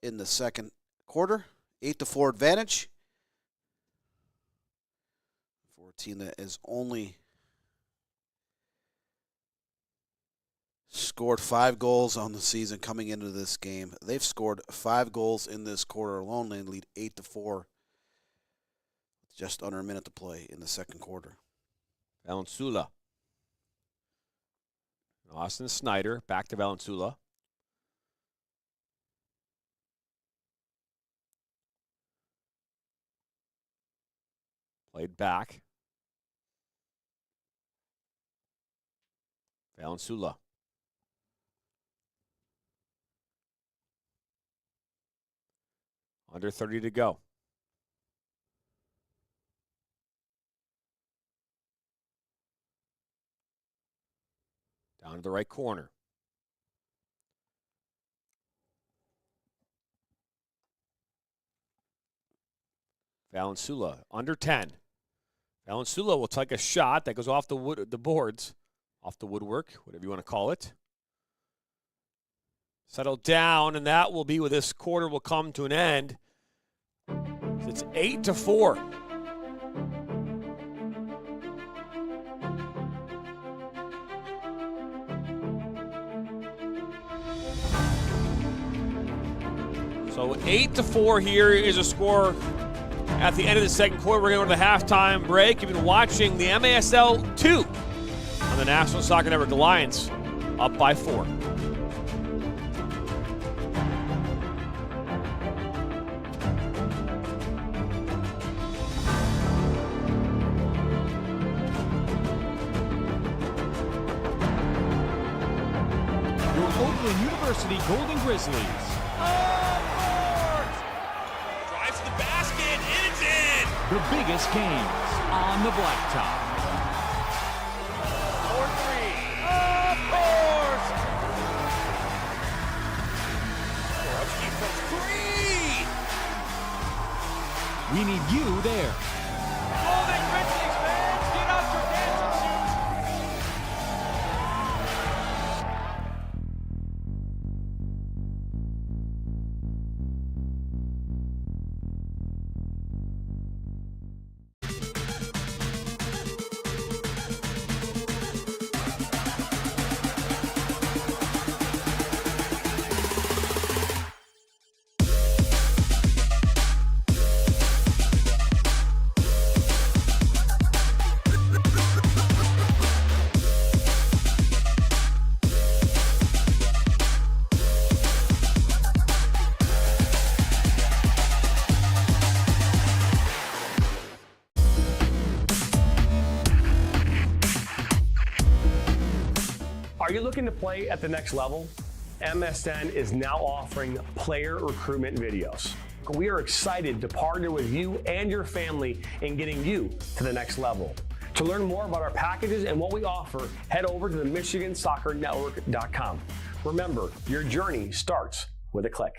in the second quarter. 8-4 advantage for a team that has only scored 5 goals on the season coming into this game. They've scored 5 goals in this quarter alone. They lead 8-4. Just under a minute to play in the second quarter. Valenzuela. Austin Snyder back to Valenzuela. Played back. Valenzuela. Under 30 to go. Down to the right corner. Valanciunas, under 10. Valanciunas will take a shot that goes off the boards, off the woodwork, whatever you want to call it. Settle down, and that will be where this quarter will come to an end. It's 8-4. So 8-4 here is a score at the end of the second quarter. We're going to go to the halftime break. You've been watching the MASL 2 on the National Soccer Network. The Lions up by 4. Your Oakland University Golden Grizzlies. Drives to the basket, and it's in! The biggest games on the blacktop. 4-3. Of course! Borowski from 3! We need you there. Golden Grizzlies fans, get out your dancing shoes! Are you looking to play at the next level? MSN is now offering player recruitment videos. We are excited to partner with you and your family in getting you to the next level. To learn more about our packages and what we offer, head over to the MichiganSoccerNetwork.com. Remember, your journey starts with a click.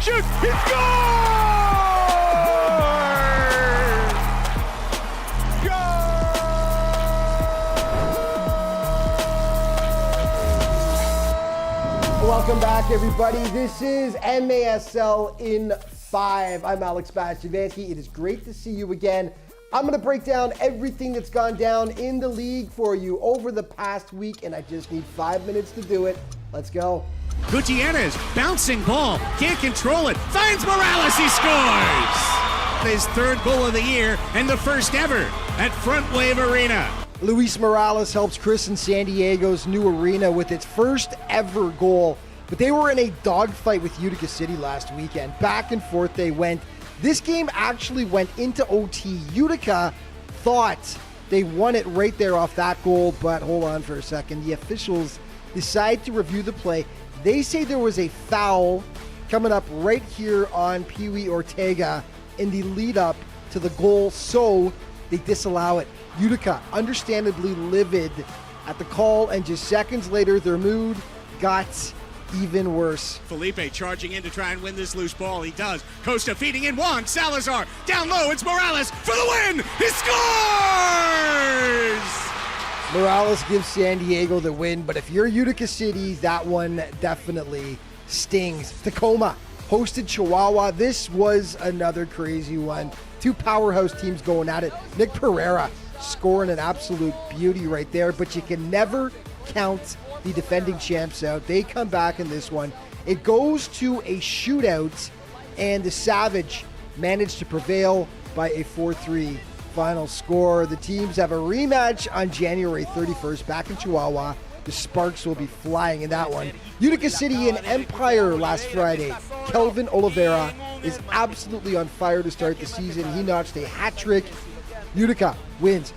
Shoot! He Welcome back, everybody. This is MASL in 5. I'm Alex Bastivansky. It is great to see you again. I'm going to break down everything that's gone down in the league for you over the past week, and I just need 5 minutes to do it. Let's go. Gutierrez, bouncing ball, can't control it, finds Morales, he scores! His third goal of the year and the first ever at Front Wave Arena. Luis Morales helps Chris in San Diego's new arena with its first ever goal, but they were in a dogfight with Utica City last weekend. Back and forth they went. This game actually went into OT. Utica thought they won it right there off that goal, but hold on for a second. The officials decide to review the play. They say there was a foul coming up right here on Pee Wee Ortega in the lead up to the goal, so they disallow it. Utica, understandably livid at the call, and just seconds later, their mood got even worse. Felipe charging in to try and win this loose ball. He does. Costa feeding in Juan Salazar. Down low, it's Morales for the win! He scores! Morales gives San Diego the win, but if you're Utica City, that one definitely stings. Tacoma hosted Chihuahua. This was another crazy one. Two powerhouse teams going at it. Nick Pereira scoring an absolute beauty right there, but you can never count the defending champs out. They come back in this one. It goes to a shootout, and the Savage managed to prevail by a 4-3 final score. The teams have a rematch on January 31st back in Chihuahua. The Sparks will be flying in that one. Utica City and Empire last Friday. Kelvin Oliveira is absolutely on fire to start the season. He notched a hat trick. Utica wins.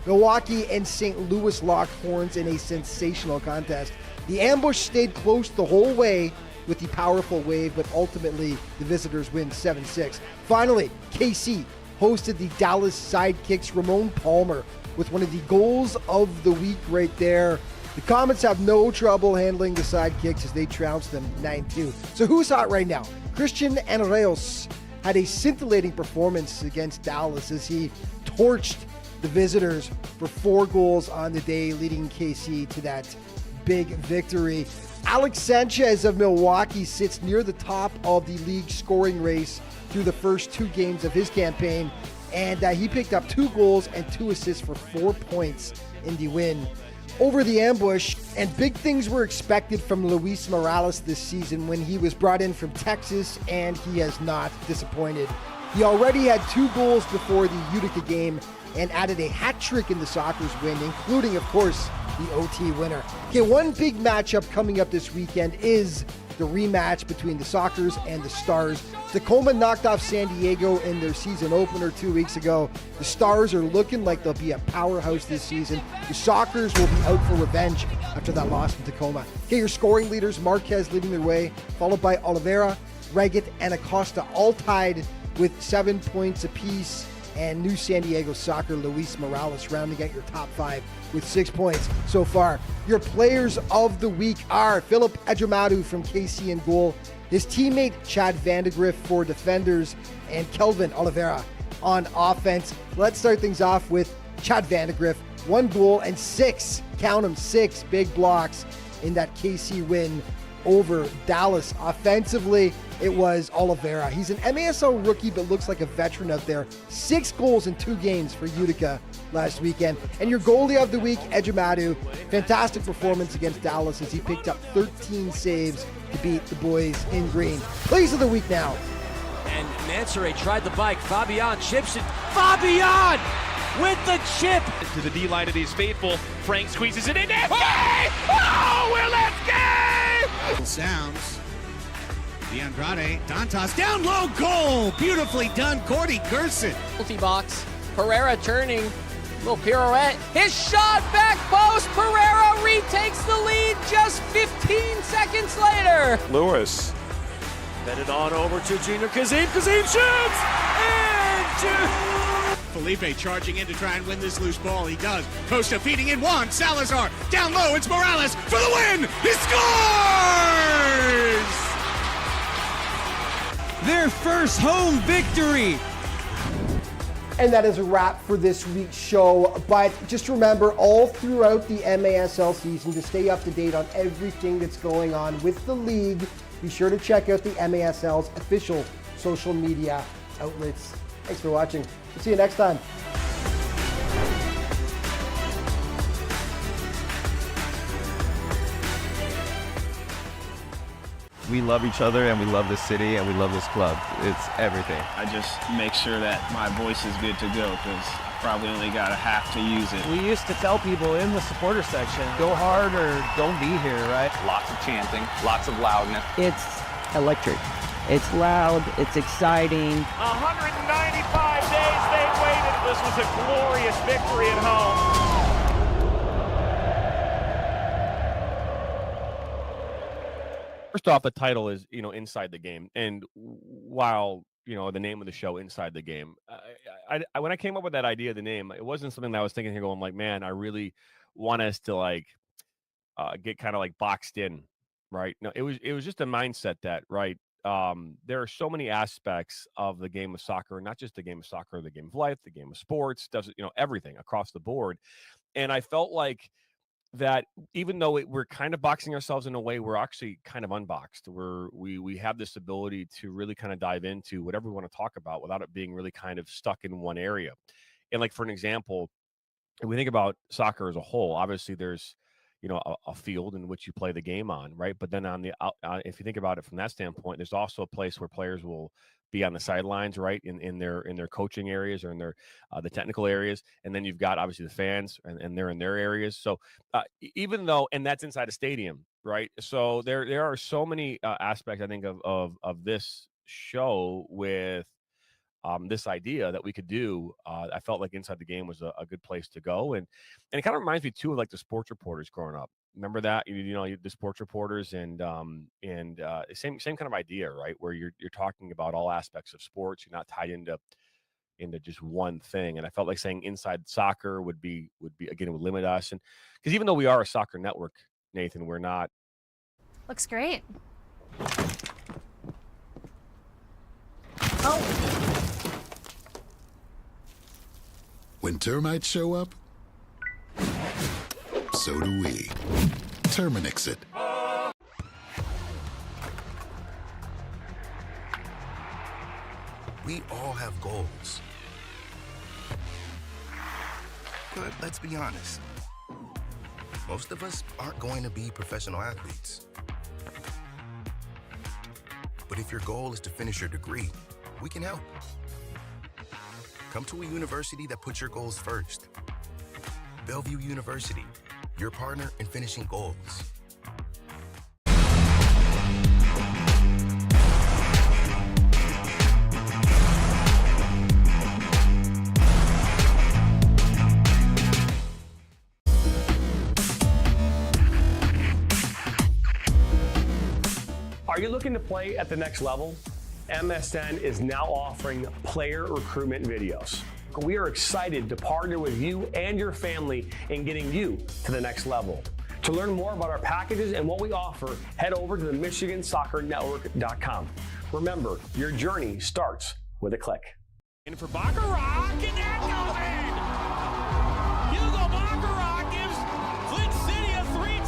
Milwaukee and St. Louis locked horns in a sensational contest. The ambush stayed close the whole way with the powerful wave, but ultimately the visitors win 7-6. Finally, KC hosted the Dallas Sidekicks. Ramon Palmer with one of the goals of the week right there. The Comets have no trouble handling the Sidekicks as they trounced them 9-2. So who's hot right now? Christian Enreos had a scintillating performance against Dallas as he torched the visitors for 4 goals on the day, leading KC to that big victory. Alex Sanchez of Milwaukee sits near the top of the league scoring race through the first 2 games of his campaign, and he picked up 2 goals and 2 assists for 4 points in the win over the ambush. And big things were expected from Luis Morales this season when he was brought in from Texas, and he has not disappointed. He already had 2 goals before the Utica game and added a hat trick in the Sockers win, including, of course, the OT winner. Okay, one big matchup coming up this weekend is the rematch between the Sockers and the Stars. Tacoma knocked off San Diego in their season opener 2 weeks ago. The Stars are looking like they'll be a powerhouse this season. The Sockers will be out for revenge after that loss in Tacoma. Okay, your scoring leaders, Marquez leading their way, followed by Oliveira, Reggett, and Acosta, all tied with 7 points apiece. And new San Diego Soccer, Luis Morales, rounding out your top 5 with 6 points so far. Your players of the week are Philip Ejimadu from KC in goal, his teammate Chad Vandegrift for defenders, and Kelvin Oliveira on offense. Let's start things off with Chad Vandegrift. 1 goal and 6, count them, 6 big blocks in that KC win over Dallas. Offensively, it was Oliveira. He's an MASL rookie, but looks like a veteran out there. 6 goals in 2 games for Utica last weekend. And your goalie of the week, Ejimadu. Fantastic performance against Dallas as he picked up 13 saves to beat the boys in green. Plays of the week now. And Mansoret tried the bike. Fabian chips it. Fabian with the chip. To the D-line of these faithful. Frank squeezes it in. Oh, we're let's go! Sounds. DeAndrade, Dantas, down low, goal! Beautifully done, Cordy Gerson. Multi-box. Pereira turning. Little pirouette. His shot, back post. Pereira retakes the lead just 15 seconds later. Lewis. Fed it on over to Junior Kazim. Kazim shoots! And Felipe charging in to try and win this loose ball. He does. Costa feeding in Juan Salazar. Down low, it's Morales for the win! He scores! Their first home victory. And that is a wrap for this week's show. But just remember, all throughout the MASL season, to stay up to date on everything that's going on with the league, be sure to check out the MASL's official social media outlets. Thanks for watching. We'll see you next time. We love each other and we love this city and we love this club. It's everything. I just make sure that my voice is good to go because I probably only got a half to use it. We used to tell people in the supporter section, go hard or don't be here, right? Lots of chanting, lots of loudness. It's electric. It's loud. It's exciting. 195 days they waited. This was a glorious victory at home. First off, the title is, Inside the Game. And while, the name of the show, Inside the Game, I when I came up with that idea of the name, it wasn't something that I was thinking here going like, man, I really want us to get kind of boxed in, right? No, it was just a mindset that, right, there are so many aspects of the game of soccer, not just the game of soccer, the game of life, the game of sports, everything across the board. And I felt like that even though we're kind of boxing ourselves in a way, we're actually kind of unboxed. We have this ability to really kind of dive into whatever we want to talk about without it being really kind of stuck in one area. And for an example, if we think about soccer as a whole, obviously there's, a field in which you play the game on, right? But then on the if you think about it from that standpoint, there's also a place where players will be on the sidelines, right, in their coaching areas or in their the technical areas, and then you've got obviously the fans, and they're in their areas. So even though, and that's inside a stadium, right? So there are so many aspects, I think, of this show with this idea that we could do. I felt like Inside the Game was a good place to go, and it kind of reminds me too of like the sports reporters growing up. Remember that, the sports reporters and same kind of idea, right? Where you're talking about all aspects of sports. You're not tied into just one thing. And I felt like saying Inside Soccer would be again, it would limit us, and because even though we are a soccer network, Nathan, we're not. Looks great. Oh. When termites show up, so do we. Terminix it. We all have goals. But let's be honest. Most of us aren't going to be professional athletes. But if your goal is to finish your degree, we can help. Come to a university that puts your goals first. Bellevue University, your partner in finishing goals. Are you looking to play at the next level? MSN is now offering player recruitment videos. We are excited to partner with you and your family in getting you to the next level. To learn more about our packages and what we offer, head over to the MichiganSoccerNetwork.com. Remember, your journey starts with a click. And for Baccarat, and that goes in! Hugo Baccarat gives Flint City a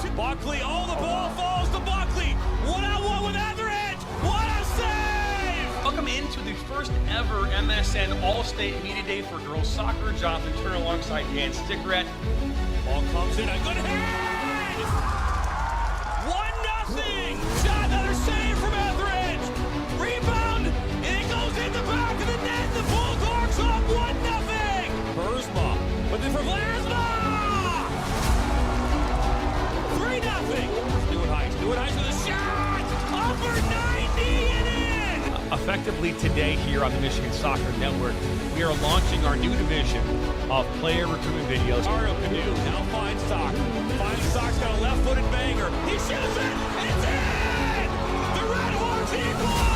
3-2. Buckley, the ball falls to Buckley. One-on-one with Etheridge. What a save! Welcome into the first ever MSN All-State Media Day for girls soccer. Jonathan Turner alongside Dan Stickrat. Ball comes in, a good head! 1-0! Shot, another save from Etheridge! Rebound, and it goes in the back of the net. The Bulldogs up 1-0! Burzma, but then for Vlasma! 3-0! Stewart Heiss with a shot! Upper 90 and in! Effectively today here on the Michigan Soccer Network, we are launching our new division of player recruitment videos. Mario Canoe now finds Stock. Finds Stock's got a left-footed banger. He shoots it! It's in! The Red Hawks equalize!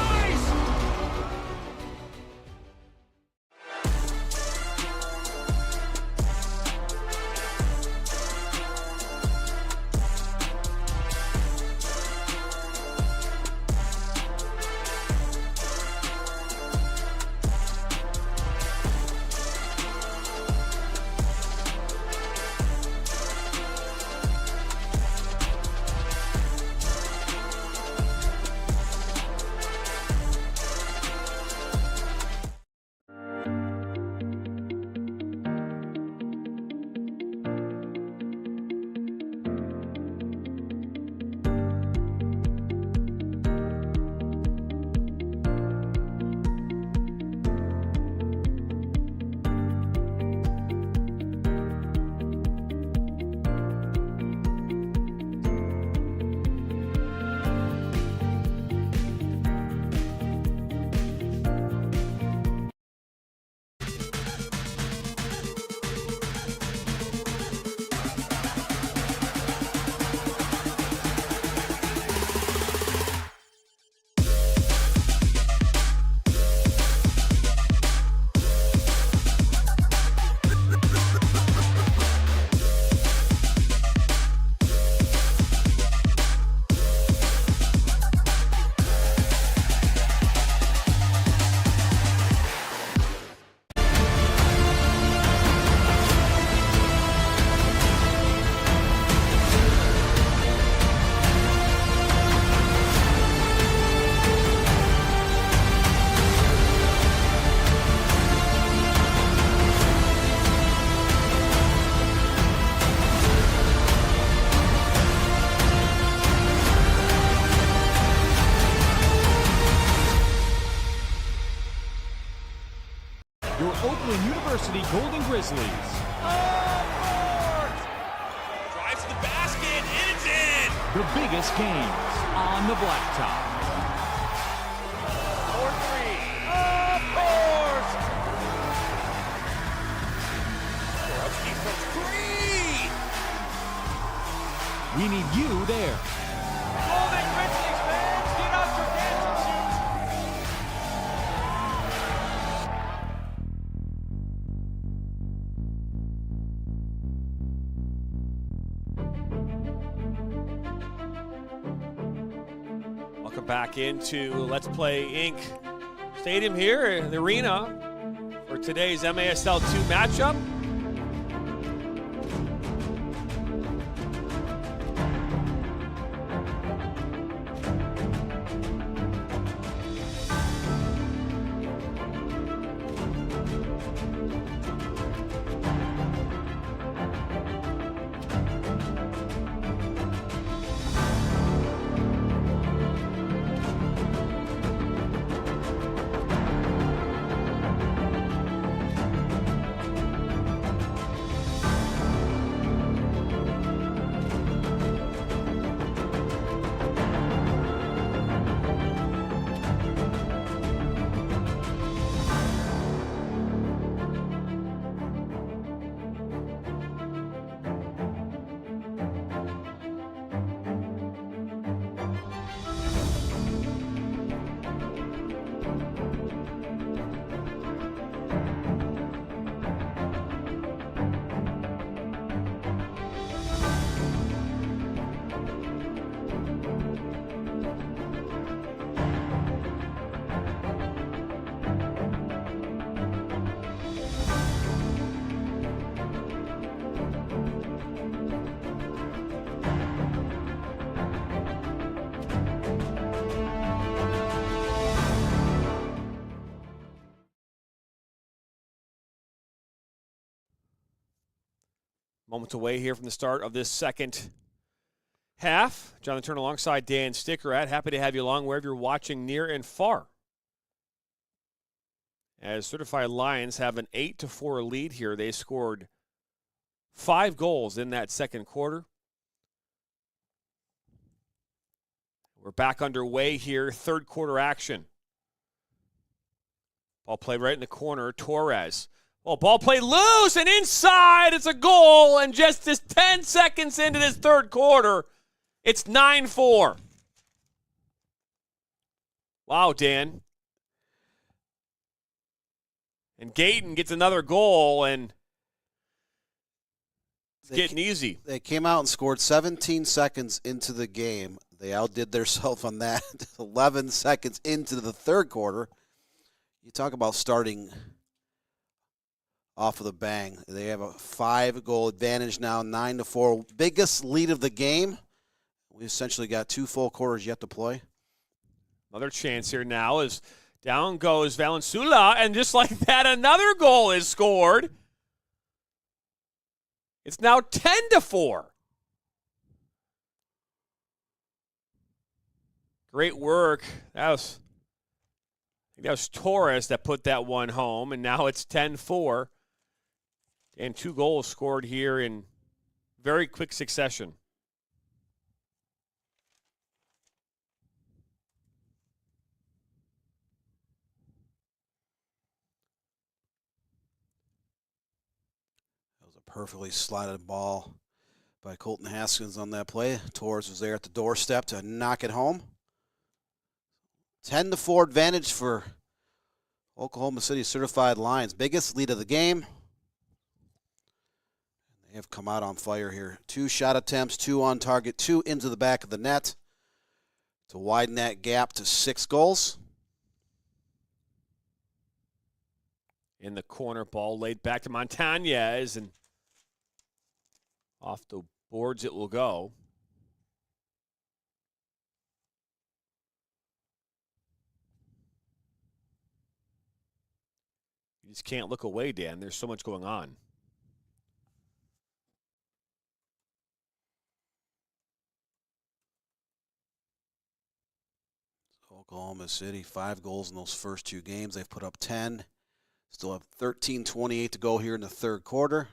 City Golden Grizzlies. Drives to the basket, and it's in! The biggest games on the blacktop. 4-3. Of course! Borowski from three! We need you there. Golden Grizzlies fans, get out your dancing shoes! Welcome back into Let's Play Inc. Stadium here in the arena for today's MASL 2 matchup. Moments away here from the start of this second half. Jonathan Turner alongside Dan Stickerat. Happy to have you along wherever you're watching near and far. As Certified Lions have an 8-4 lead here. They scored 5 goals in that second quarter. We're back underway here. Third quarter action. Ball played right in the corner. Torres. Well, ball played loose and inside. It's a goal. And just 10 seconds into this third quarter, it's 9-4. Wow, Dan. And Gayton gets another goal, and it's getting easy. They came out and scored 17 seconds into the game. They outdid themselves on that 11 seconds into the third quarter. You talk about starting off of the bang. They have a 5-goal advantage now, 9-4. Biggest lead of the game. We essentially got 2 full quarters yet to play. Another chance here now is down goes Valanciunas, and just like that, another goal is scored. It's now 10-4. Great work. I think that was Torres that put that one home, and now it's 10-4. And 2 goals scored here in very quick succession. That was a perfectly slotted ball by Colton Haskins on that play. Torres was there at the doorstep to knock it home. 10-4 advantage for Oklahoma City Certified Lions. Biggest lead of the game. They have come out on fire here. 2 shot attempts, 2 on target, 2 into the back of the net to widen that gap to 6 goals. In the corner, ball laid back to Montañez, and off the boards it will go. You just can't look away, Dan. There's so much going on. Oklahoma City, 5 goals in those first 2 games. They've put up 10 Still have 13:28 to go here in the third quarter.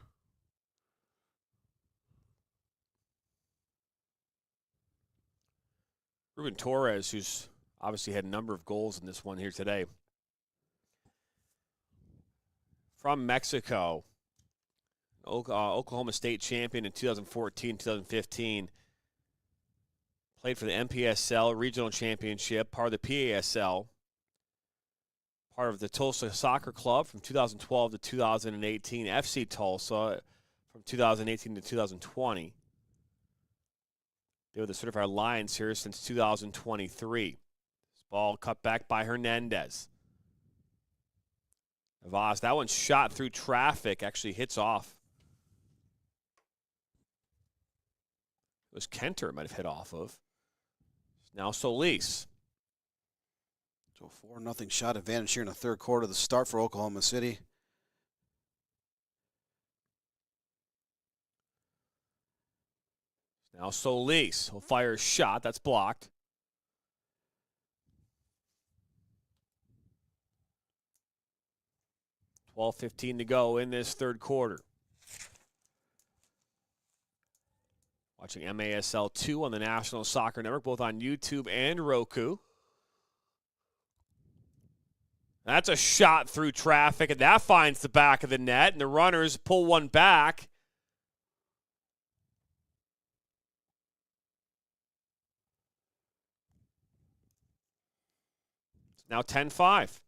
Ruben Torres, who's obviously had a number of goals in this one here today. From Mexico, Oklahoma State champion in 2014, 2015. Played for the MPSL Regional Championship, part of the PASL. Part of the Tulsa Soccer Club from 2012 to 2018. FC Tulsa from 2018 to 2020. They were the certified Lions here since 2023. This ball cut back by Hernandez. Navas, that one shot through traffic, actually hits off. It was Kenter might have hit off of. Now Solis. So 4-0 shot advantage here in the third quarter. The start for Oklahoma City. Now Solis will fire a shot. That's blocked. $12:15 to go in this third quarter. Watching MASL 2 on the National Soccer Network, both on YouTube and Roku. That's a shot through traffic, and that finds the back of the net, and the runners pull one back. It's now 10-5.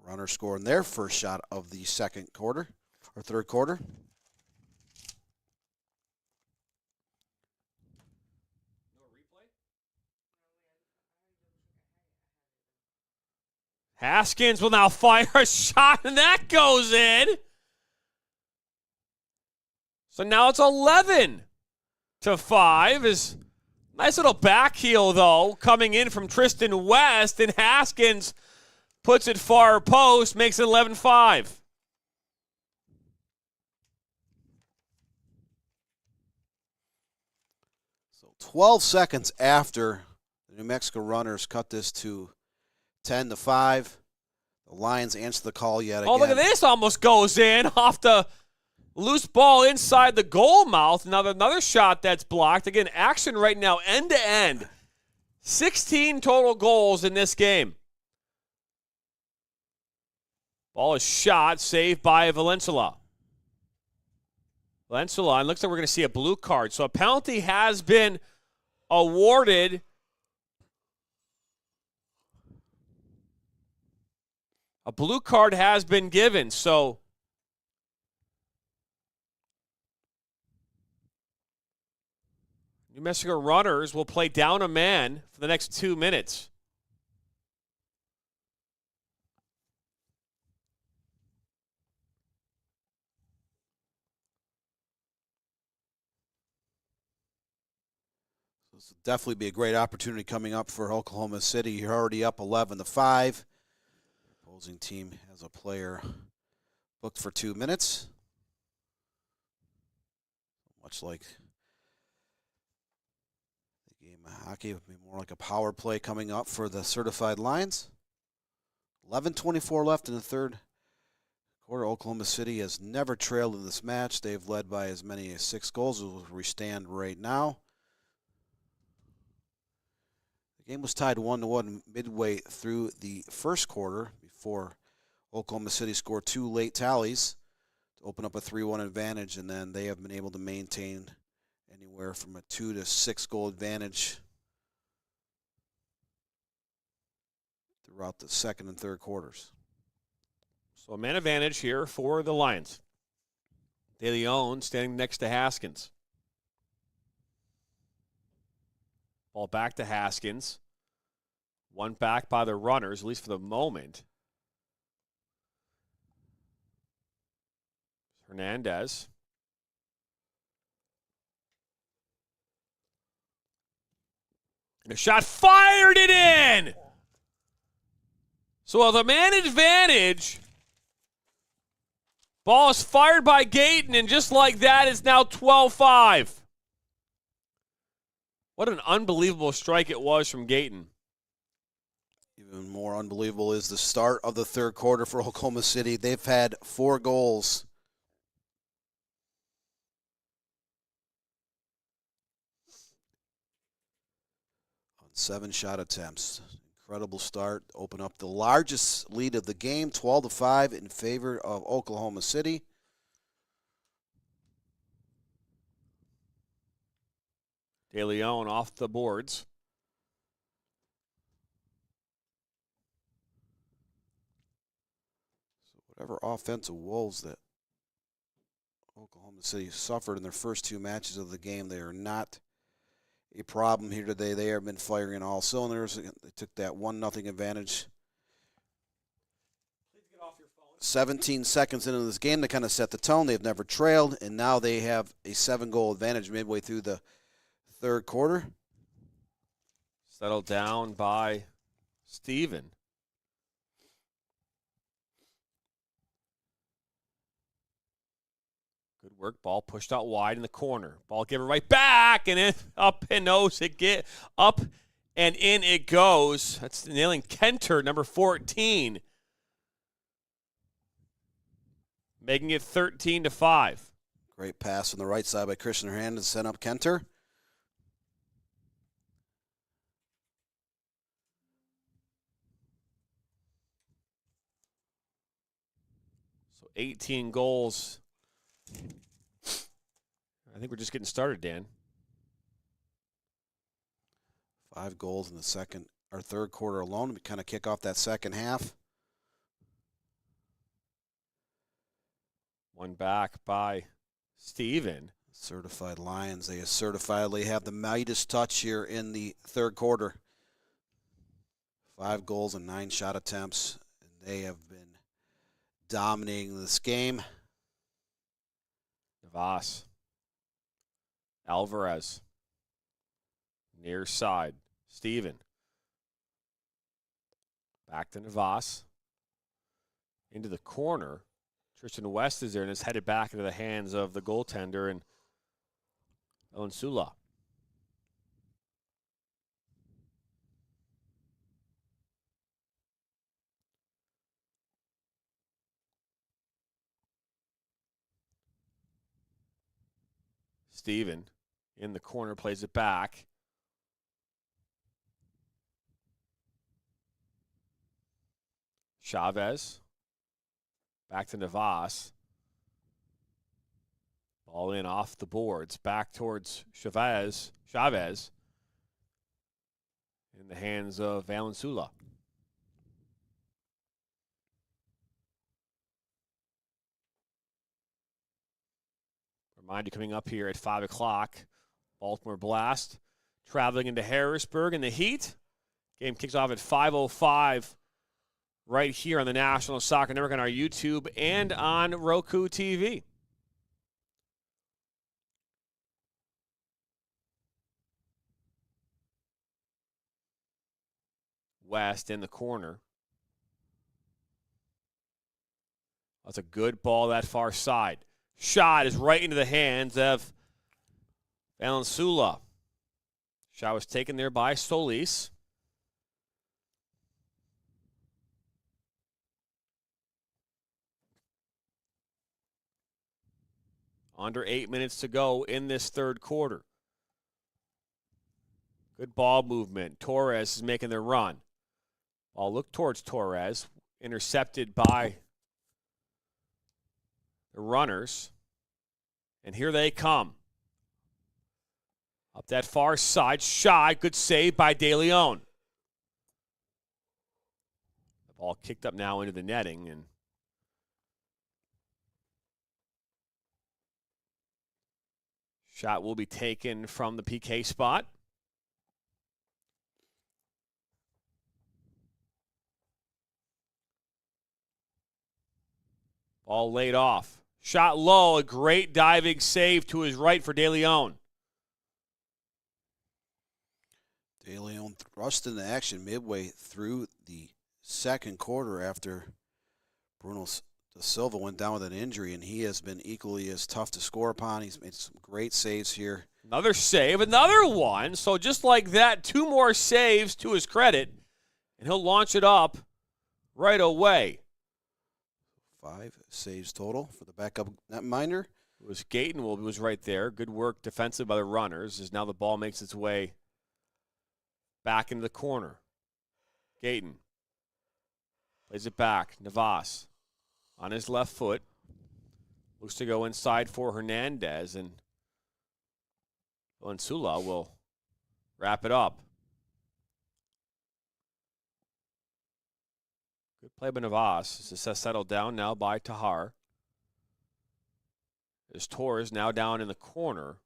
Runners scoring their first shot of the second quarter, or third quarter. Haskins will now fire a shot, and that goes in. So now it's 11-5. Is nice little back heel, though, coming in from Tristan West, and Haskins puts it far post, makes it 11-5. So 12 seconds after the New Mexico Runners cut this to 10-5. The Lions answer the call yet again. Oh, look at this. Almost goes in off the loose ball inside the goal mouth. Now another shot that's blocked. Again, action right now, end to end. 16 total goals in this game. Ball is shot, saved by Valencia. Valencia, and looks like we're going to see a blue card. So a penalty has been awarded. A blue card has been given, so New Mexico Runners will play down a man for the next 2 minutes. This will definitely be a great opportunity coming up for Oklahoma City. You're already up 11-5. Opposing team has a player booked for 2 minutes. Much like the game of hockey, it would be more like a power play coming up for the certified Lions. 11:24 left in the third quarter. Oklahoma City has never trailed in this match. They've led by as many as 6 goals as we stand right now. The game was tied 1-1 midway through the first quarter before Oklahoma City scored 2 late tallies to open up a 3-1 advantage, and then they have been able to maintain anywhere from a 2 to 6 goal advantage throughout the second and third quarters. So a man advantage here for the Lions. De Leon standing next to Haskins. Ball back to Haskins. One back by the Runners, at least for the moment. Hernandez. And a shot fired it in! So the man advantage. Ball is fired by Gayton, and just like that, it's now 12-5. What an unbelievable strike it was from Gayton. Even more unbelievable is the start of the third quarter for Oklahoma City. They've had 4 goals. On 7 shot attempts. Incredible start. Open up the largest lead of the game, 12-5 in favor of Oklahoma City. De Leon off the boards. So whatever offensive woes that Oklahoma City suffered in their first 2 matches of the game, they are not a problem here today. They have been firing all cylinders. They took that 1-0 advantage. 17 seconds into this game, they kind of set the tone. They've never trailed, and now they have a 7-goal advantage midway through the third quarter. Settled down by Steven. Good work. Ball pushed out wide in the corner. Ball given right back, and in up and nose it get up and in it goes. That's nailing Kenter, number 14, making it 13-5. Great pass on the right side by Christian Hernandez, sent up Kenter. So 18 goals. I think we're just getting started, Dan. 5 goals in the third quarter alone. We kind of kick off that second half. One back by Steven. Certified Lions. They certifiably have the Midas touch here in the third quarter. 5 goals and 9 shot attempts. And they have been dominating this game. Navas. Alvarez. Near side. Steven. Back to Navas. Into the corner. Tristan West is there and is headed back into the hands of the goaltender and Valenzuela. Steven in the corner plays it back. Chavez. Back to Navas. Ball in off the boards. Back towards Chavez. In the hands of Valenzuela. Remind you, coming up here at 5 o'clock, Baltimore Blast traveling into Harrisburg in the heat. Game kicks off at 5:05 right here on the National Soccer Network on our YouTube and on Roku TV. West in the corner. That's a good ball that far side. Shot is right into the hands of Valenzuela. Shot was taken there by Solis. Under 8 minutes to go in this third quarter. Good ball movement. Torres is making the run. Ball looked towards Torres. Intercepted by the runners. And here they come. Up that far side. Shot. Good save by De Leon. The ball kicked up now into the netting. And shot will be taken from the PK spot. Ball laid off. Shot low. A great diving save to his right for De Leon. De Leon thrust into action midway through the second quarter after Bruno Da Silva went down with an injury, and he has been equally as tough to score upon. He's made some great saves here. Another save, another one. So just like that, 2 more saves to his credit. and he'll launch it up right away. 5 saves total for the backup netminder. It was Gayton was right there. Good work defensive by the runners as now the ball makes its way back into the corner. Gayton plays it back. Navas on his left foot. Looks to go inside for Hernandez, and Valenzuela will wrap it up. Good play by Navas. This has settled down now by Tahar. As Torres now down in the corner.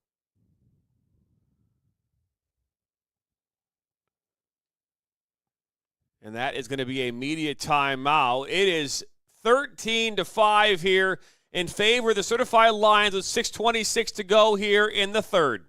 And that is going to be a media timeout. It is 13-5 here in favor of the Certified Lions with 6:26 to go here in the third.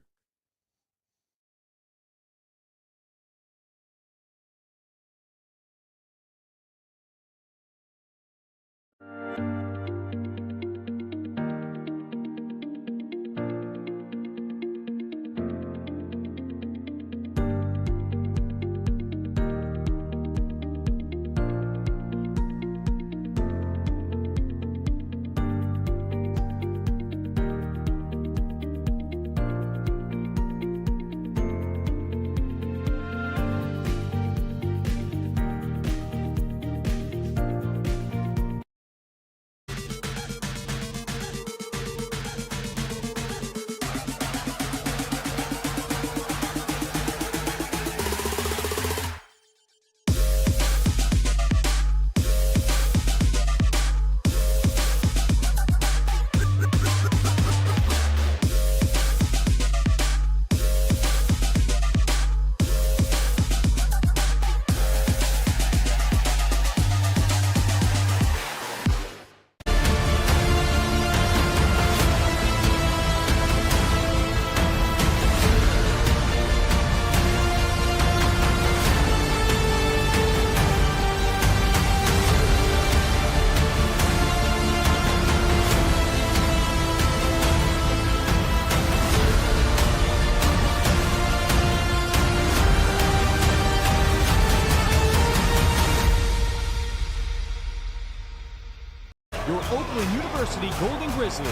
Your Oakland University Golden Grizzlies.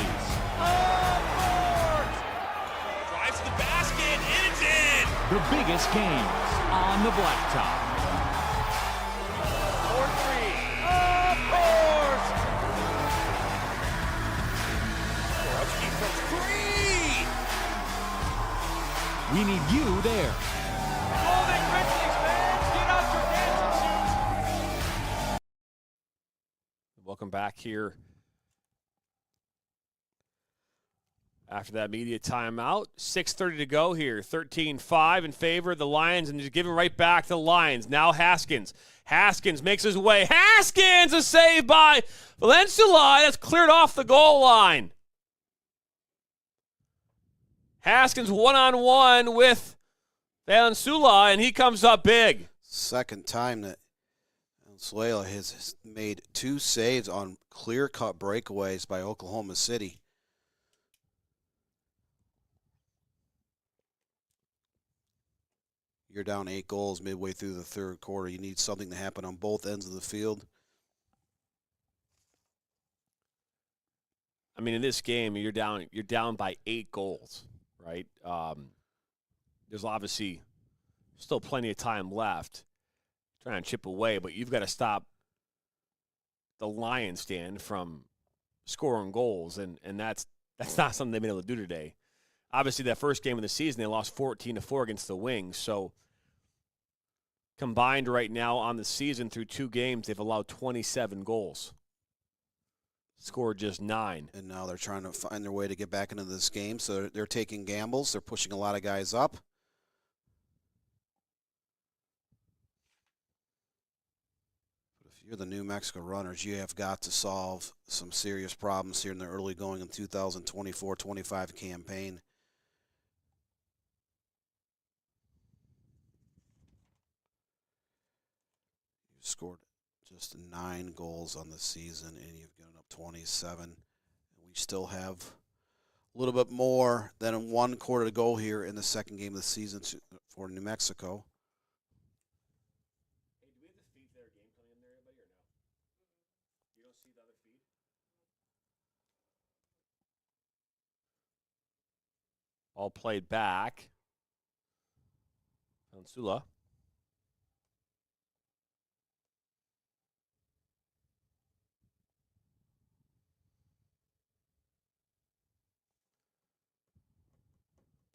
Drives to the basket, and it's in! The biggest games on the blacktop. 4-3. Of course! Borowski from 3! We need you there. Golden Grizzlies fans, get out your dancing shoes! Welcome back here. After that media timeout, 6:30 to go here. 13-5 in favor of the Lions, and just giving right back to the Lions. Now Haskins. Haskins makes his way. Haskins, a save by Valenzuela. That's cleared off the goal line. Haskins one-on-one with Valenzuela, and he comes up big. Second time that Valenzuela has made 2 saves on clear-cut breakaways by Oklahoma City. You're down 8 goals midway through the third quarter. You need something to happen on both ends of the field. I mean, in this game, you're down by 8 goals, right? There's obviously still plenty of time left, trying to chip away, but you've got to stop the Lions stand from scoring goals, and that's not something they've been able to do today. Obviously, that first game of the season, they lost 14-4 against the Wings. So combined right now on the season through 2 games, they've allowed 27 goals. Scored just 9. And now they're trying to find their way to get back into this game. So they're taking gambles. They're pushing a lot of guys up. But if you're the New Mexico Runners, you have got to solve some serious problems here in the early going in 2024-25 campaign. You scored just 9 goals on the season, and you've given up 27. And we still have a little bit more than 1 quarter to go here in the second game of the season for New Mexico. Hey, do we have the Ball played back. Valenzuela.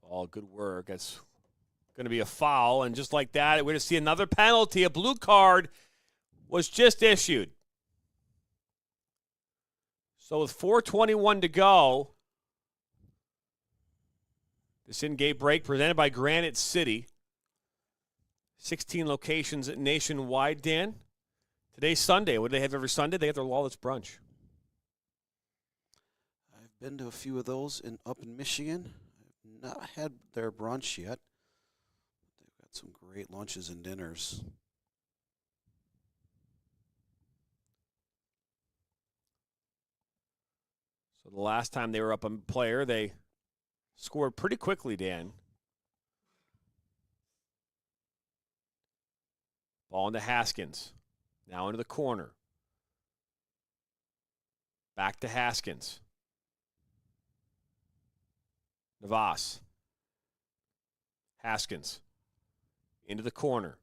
All good work. That's going to be a foul. And just like that, we're going to see another penalty. A blue card was just issued. So with 4:21 to go, this in-game break presented by Granite City. 16 locations nationwide, Dan. Today's Sunday. What do they have every Sunday? They have their Lawless Brunch. I've been to a few of those up in Michigan. I've not had their brunch yet. They've got some great lunches and dinners. So the last time they were up a player, they scored pretty quickly, Dan. Ball into Haskins. Now into the corner. Back to Haskins. Navas. Haskins. Into the corner.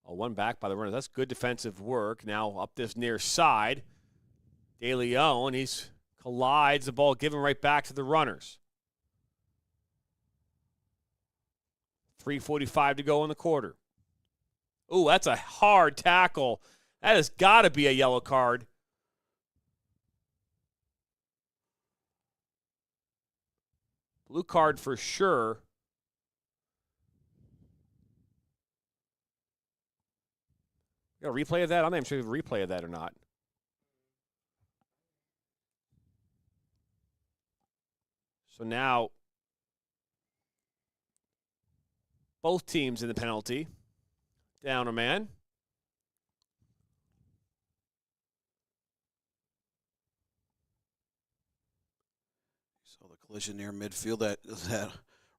One back by the runners. That's good defensive work. Now up this near side. De Leon, he collides. The ball given right back to the runners. 3:45 to go in the quarter. Ooh, that's a hard tackle. That has got to be a yellow card. Blue card for sure. You got a replay of that? I'm not even sure if you have a replay of that or not. So now, both teams in the penalty. Down a man. So the collision near midfield, that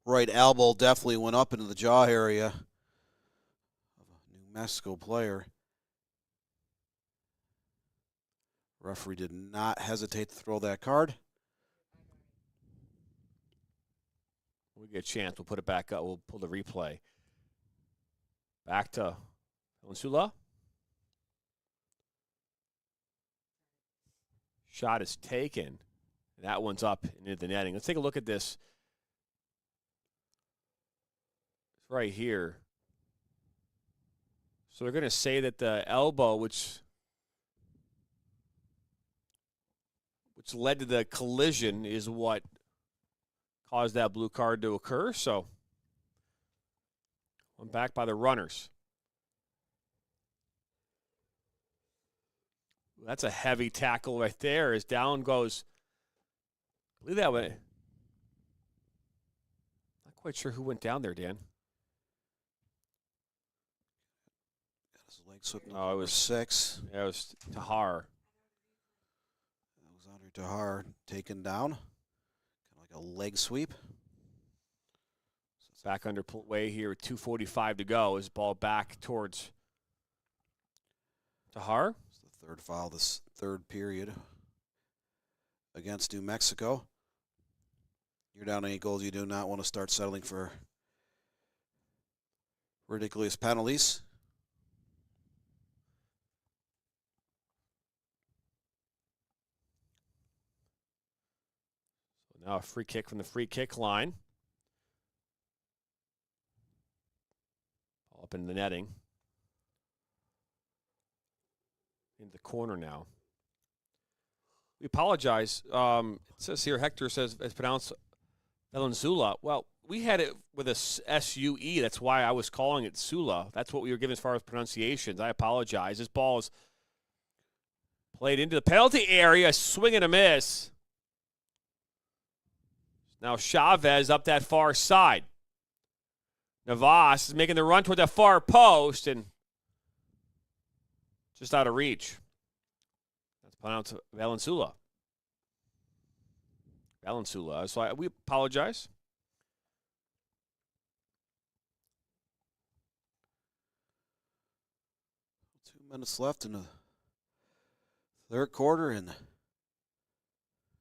right elbow definitely went up into the jaw area of a New Mexico player. Referee did not hesitate to throw that card. We'll get a chance. We'll put it back up. We'll pull the replay. Back to Valenzuela. Shot is taken. That one's up into the netting. Let's take a look at this. It's right here. So they're going to say that the elbow, which led to the collision, is what caused that blue card to occur. So one back by the runners. That's a heavy tackle right there as down goes. I believe that way. Not quite sure who went down there, Dan. Got his leg swept. Oh, it was 6. Yeah, it was Tahar. It was Andre Tahar taken down. Kind of like a leg sweep. Back underway here with 2:45 to go. His ball back towards Tahar. It's the third foul this third period against New Mexico. You're down 8 goals. You do not want to start settling for ridiculous penalties. So now a free kick from the free kick line. Up in the netting. In the corner now. We apologize. It says here, Hector says it's pronounced Valenzuela. Well, we had it with a S-U-E. That's why I was calling it Sula. That's what we were given as far as pronunciations. I apologize. This ball is played into the penalty area. Swing and a miss. Now Chavez up that far side. Navas is making the run toward the far post and just out of reach. That's pronounced Valenzuela. Valenzuela. So we apologize. Minutes left in the third quarter, and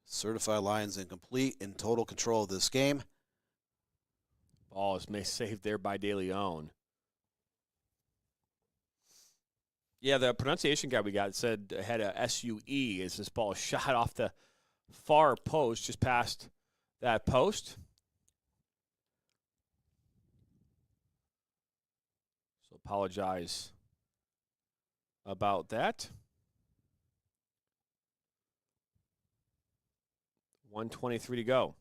Certified Lions in complete and total control of this game. Ball is saved there by De Leon. Yeah, the pronunciation guy we got said had a S-U-E as this ball shot off the far post, just past that post. So apologize about that. 1:23 to go.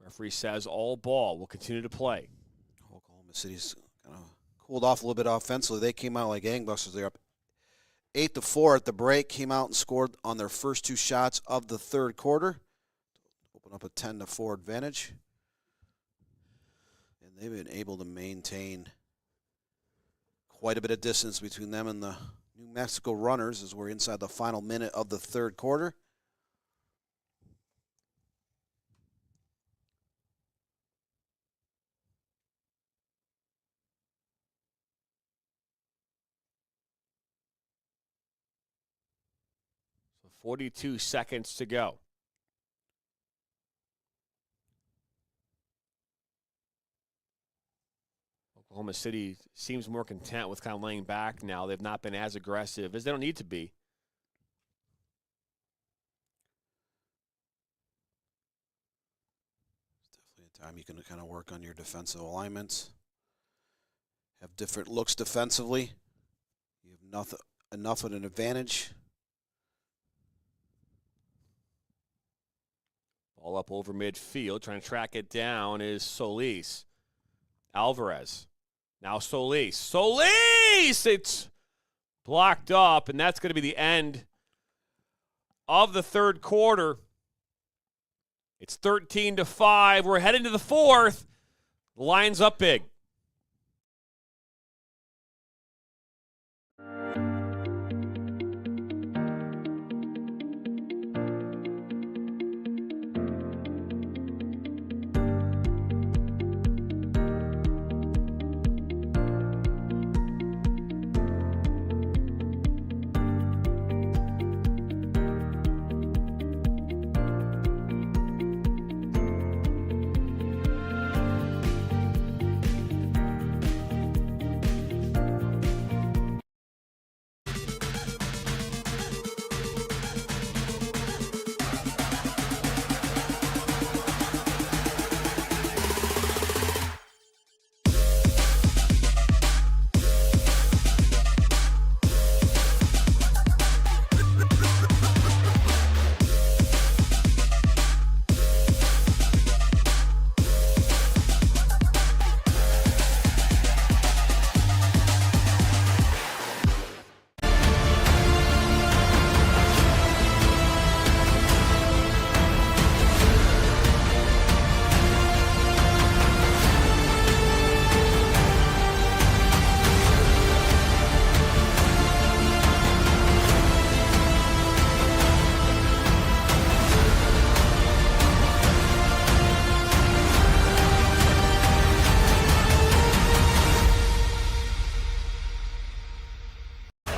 Referee says all ball will continue to play. Oklahoma City's kind of cooled off a little bit offensively. They came out like gangbusters. They're up 8-4 at the break. Came out and scored on their first 2 shots of the third quarter. Open up a 10-4 advantage. And they've been able to maintain quite a bit of distance between them and the New Mexico Runners as we're inside the final minute of the third quarter. So 42 seconds to go. Oklahoma City seems more content with kind of laying back now. They've not been as aggressive as they don't need to be. It's definitely a time you can kind of work on your defensive alignments. Have different looks defensively. You have enough of an advantage. Ball up over midfield. Trying to track it down is Solis. Alvarez. Now Solis. Solis! It's blocked up, and that's going to be the end of the third quarter. It's 13-5. We're heading to the fourth. The Lions up big.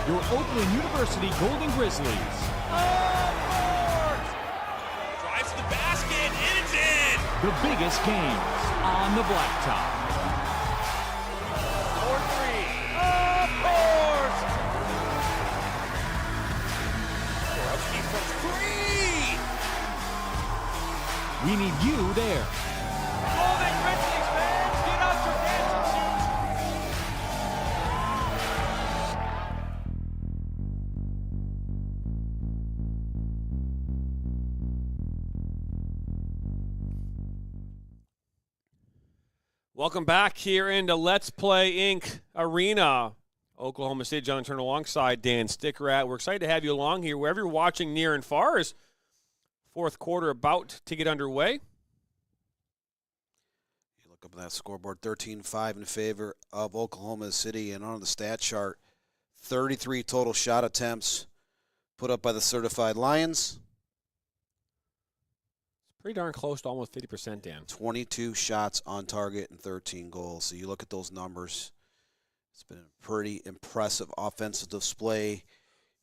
Your Oakland University Golden Grizzlies. Drives to the basket, and it's in! The biggest games on the blacktop. 4-3. Of course! Borowski from 3! We need you there. Golden Grizzlies fans, get out your dancing shoes! Welcome back here into Let's Play Inc. Arena. Oklahoma City. John Turner alongside Dan Stickerat. We're excited to have you along here wherever you're watching near and far as fourth quarter about to get underway. You look up at that scoreboard, 13-5 in favor of Oklahoma City. And on the stat chart, 33 total shot attempts put up by the certified Lions. Pretty darn close to almost 50%, Dan. 22 shots on target and 13 goals. So you look at those numbers, It's been a pretty impressive offensive display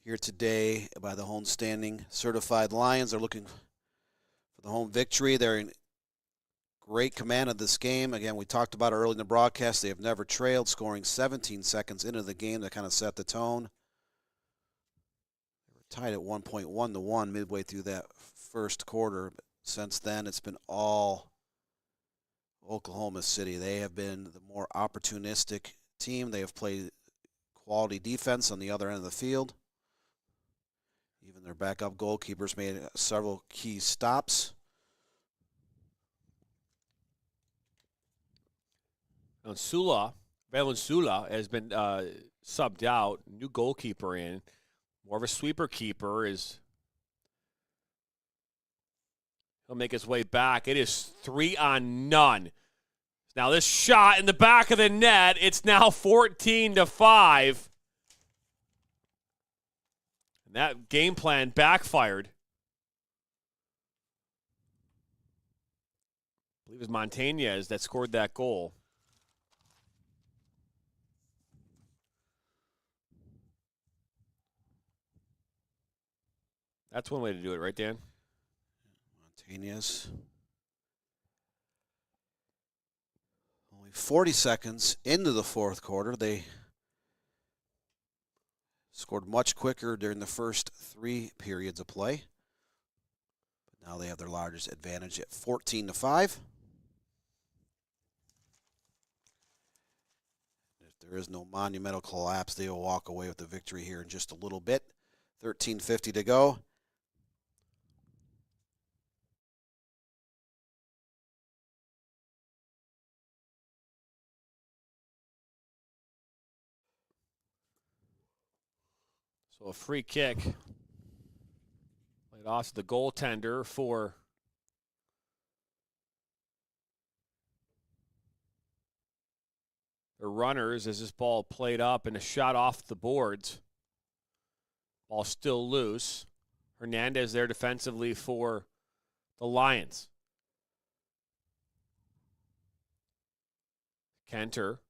here today by the homestanding certified Lions. They're looking for the home victory. They're in great command of this game. Again, we talked about it early in the broadcast. They have never trailed, scoring 17 seconds into the game to kind of set the tone. They were tied at 1.1-1 midway through that first quarter. But since then, it's been all Oklahoma City. They have been the more opportunistic team. They have played quality defense on the other end of the field. Even their backup goalkeepers made several key stops. Valenzuela has been subbed out. New goalkeeper in. More of a sweeper keeper is. He'll make his way back. It is 3-0. Now this shot in the back of the net. It's now 14-5. And that game plan backfired. I believe it was Montañez that scored that goal. That's one way to do it, right, Dan? Montañez. Only 40 seconds into the fourth quarter. They scored much quicker during the first 3 periods of play. But now they have their largest advantage at 14-5. If there is no monumental collapse, they will walk away with the victory here in just a little bit. 13:50 to go. So a free kick played off to the goaltender for the runners as this ball played up and a shot off the boards. Ball still loose. Hernandez there defensively for the Lions. Kenter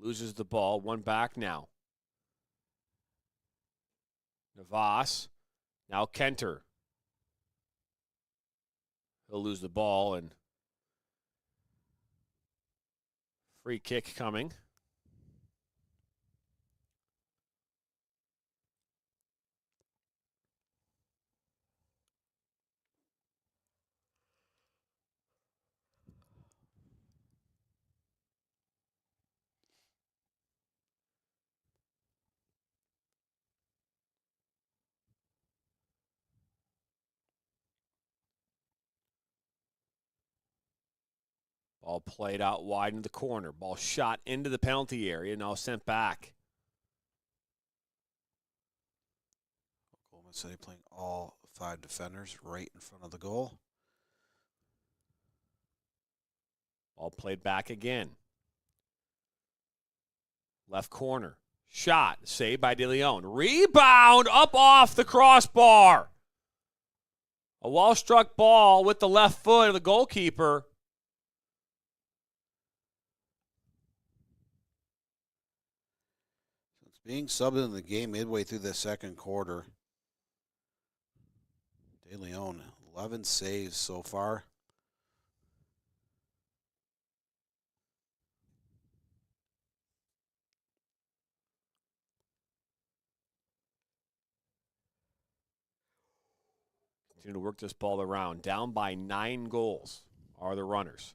loses the ball. One back now. Navas. Now Kenter. He'll lose the ball and free kick coming. Ball played out wide in the corner. Ball shot into the penalty area, now sent back. Oklahoma City playing all 5 defenders right in front of the goal. Ball played back again. Left corner. Shot. Saved by De Leon. Rebound up off the crossbar. A well-struck ball with the left foot of the goalkeeper. Being subbed in the game midway through the second quarter. De Leon, 11 saves so far. Continue to work this ball around. Down by 9 goals are the runners.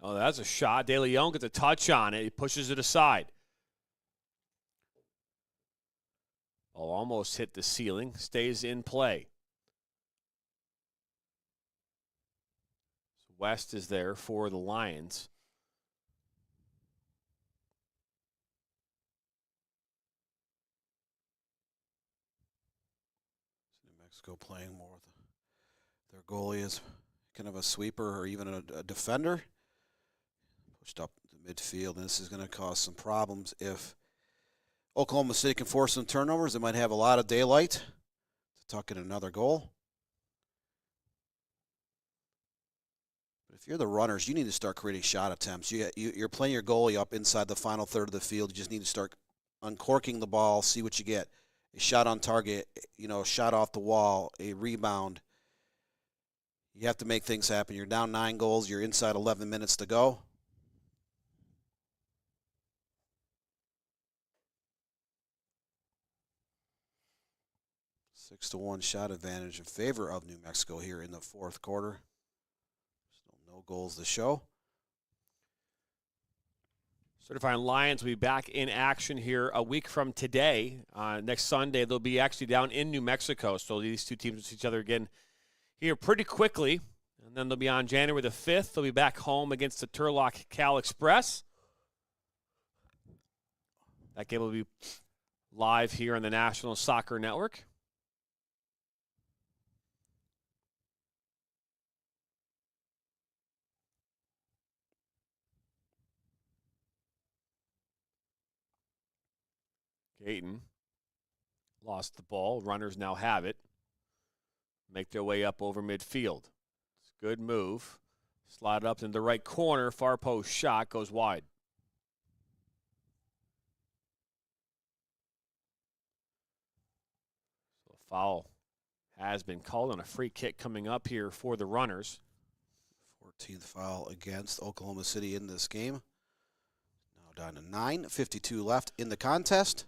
Oh, that's a shot. De Leon gets a touch on it. He pushes it aside. Ball almost hit the ceiling. Stays in play. West is there for the Lions. New Mexico playing more with their goalie is kind of a sweeper or even a defender. Pushed up the midfield, and this is going to cause some problems if Oklahoma City can force some turnovers. They might have a lot of daylight to to tuck in another goal. But if you're the runners, you need to start creating shot attempts. You're playing your goalie up inside the final third of the field. You just need to start uncorking the ball, see what you get. A shot on target, a shot off the wall, a rebound. You have to make things happen. You're down 9 goals. You're inside 11 minutes to go. Six to 1 shot advantage in favor of New Mexico here in the fourth quarter. Still no goals to show. Certified Lions will be back in action here a week from today. Next Sunday, they'll be actually down in New Mexico. So these two teams will see each other again here pretty quickly. And then they'll be on January the 5th. They'll be back home against the Turlock Cal Express. That game will be live here on the National Soccer Network. Gayton lost the ball. Runners now have it. Make their way up over midfield. It's a good move. Slide up in the right corner. Far post shot goes wide. So a foul has been called on a free kick coming up here for the Runners. 14th foul against Oklahoma City in this game. Now down to 9. 52 left in the contest.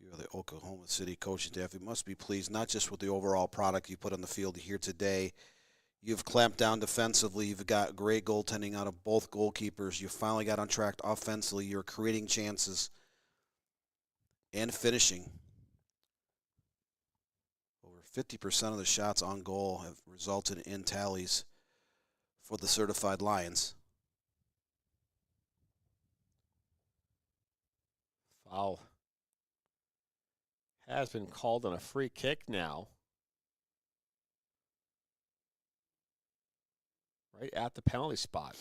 You're the Oklahoma City coaching staff. You must be pleased not just with the overall product you put on the field here today. You've clamped down defensively. You've got great goaltending out of both goalkeepers. You finally got on track offensively. You're creating chances and finishing. Over 50% of the shots on goal have resulted in tallies for the Certified Lions. Foul has been called on a free kick now. Right at the penalty spot.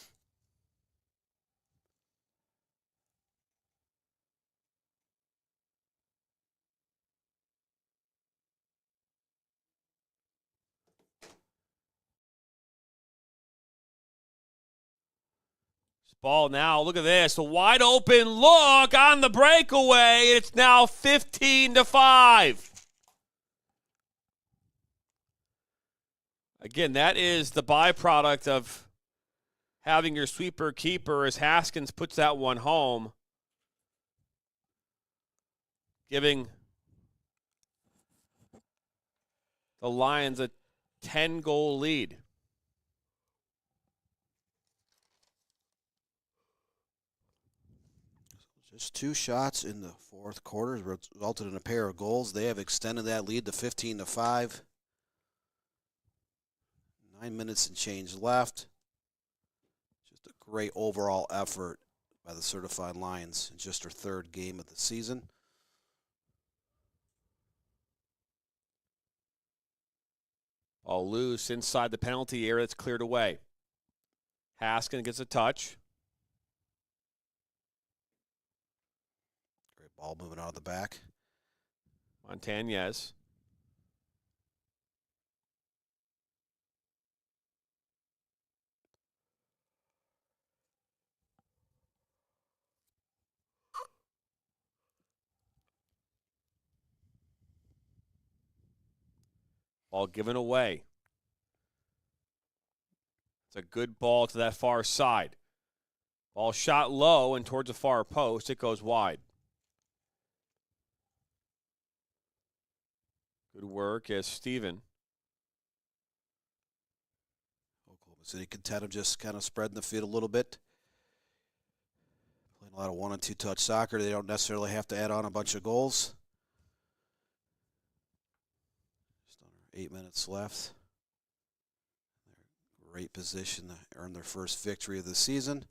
Ball now, look at this. A wide open look on the breakaway. It's now 15-5. Again, that is the byproduct of having your sweeper keeper as Haskins puts that one home, giving the Lions a 10-goal lead. Just 2 shots in the fourth quarter resulted in a pair of goals. They have extended that lead to 15-5. 9 minutes and change left. Just a great overall effort by the Certified Lions in just their 3rd game of the season. Ball loose inside the penalty area. That's cleared away. Haskins gets a touch. Great ball moving out of the back. Montañez. Ball given away. It's a good ball to that far side. Ball shot low and towards the far post. It goes wide. Good work as Steven. Oklahoma City content of just kind of spreading the field a little bit. Playing a lot of 1- and 2-touch soccer. They don't necessarily have to add on a bunch of goals. 8 minutes left. They're in great position to earn their first victory of the season.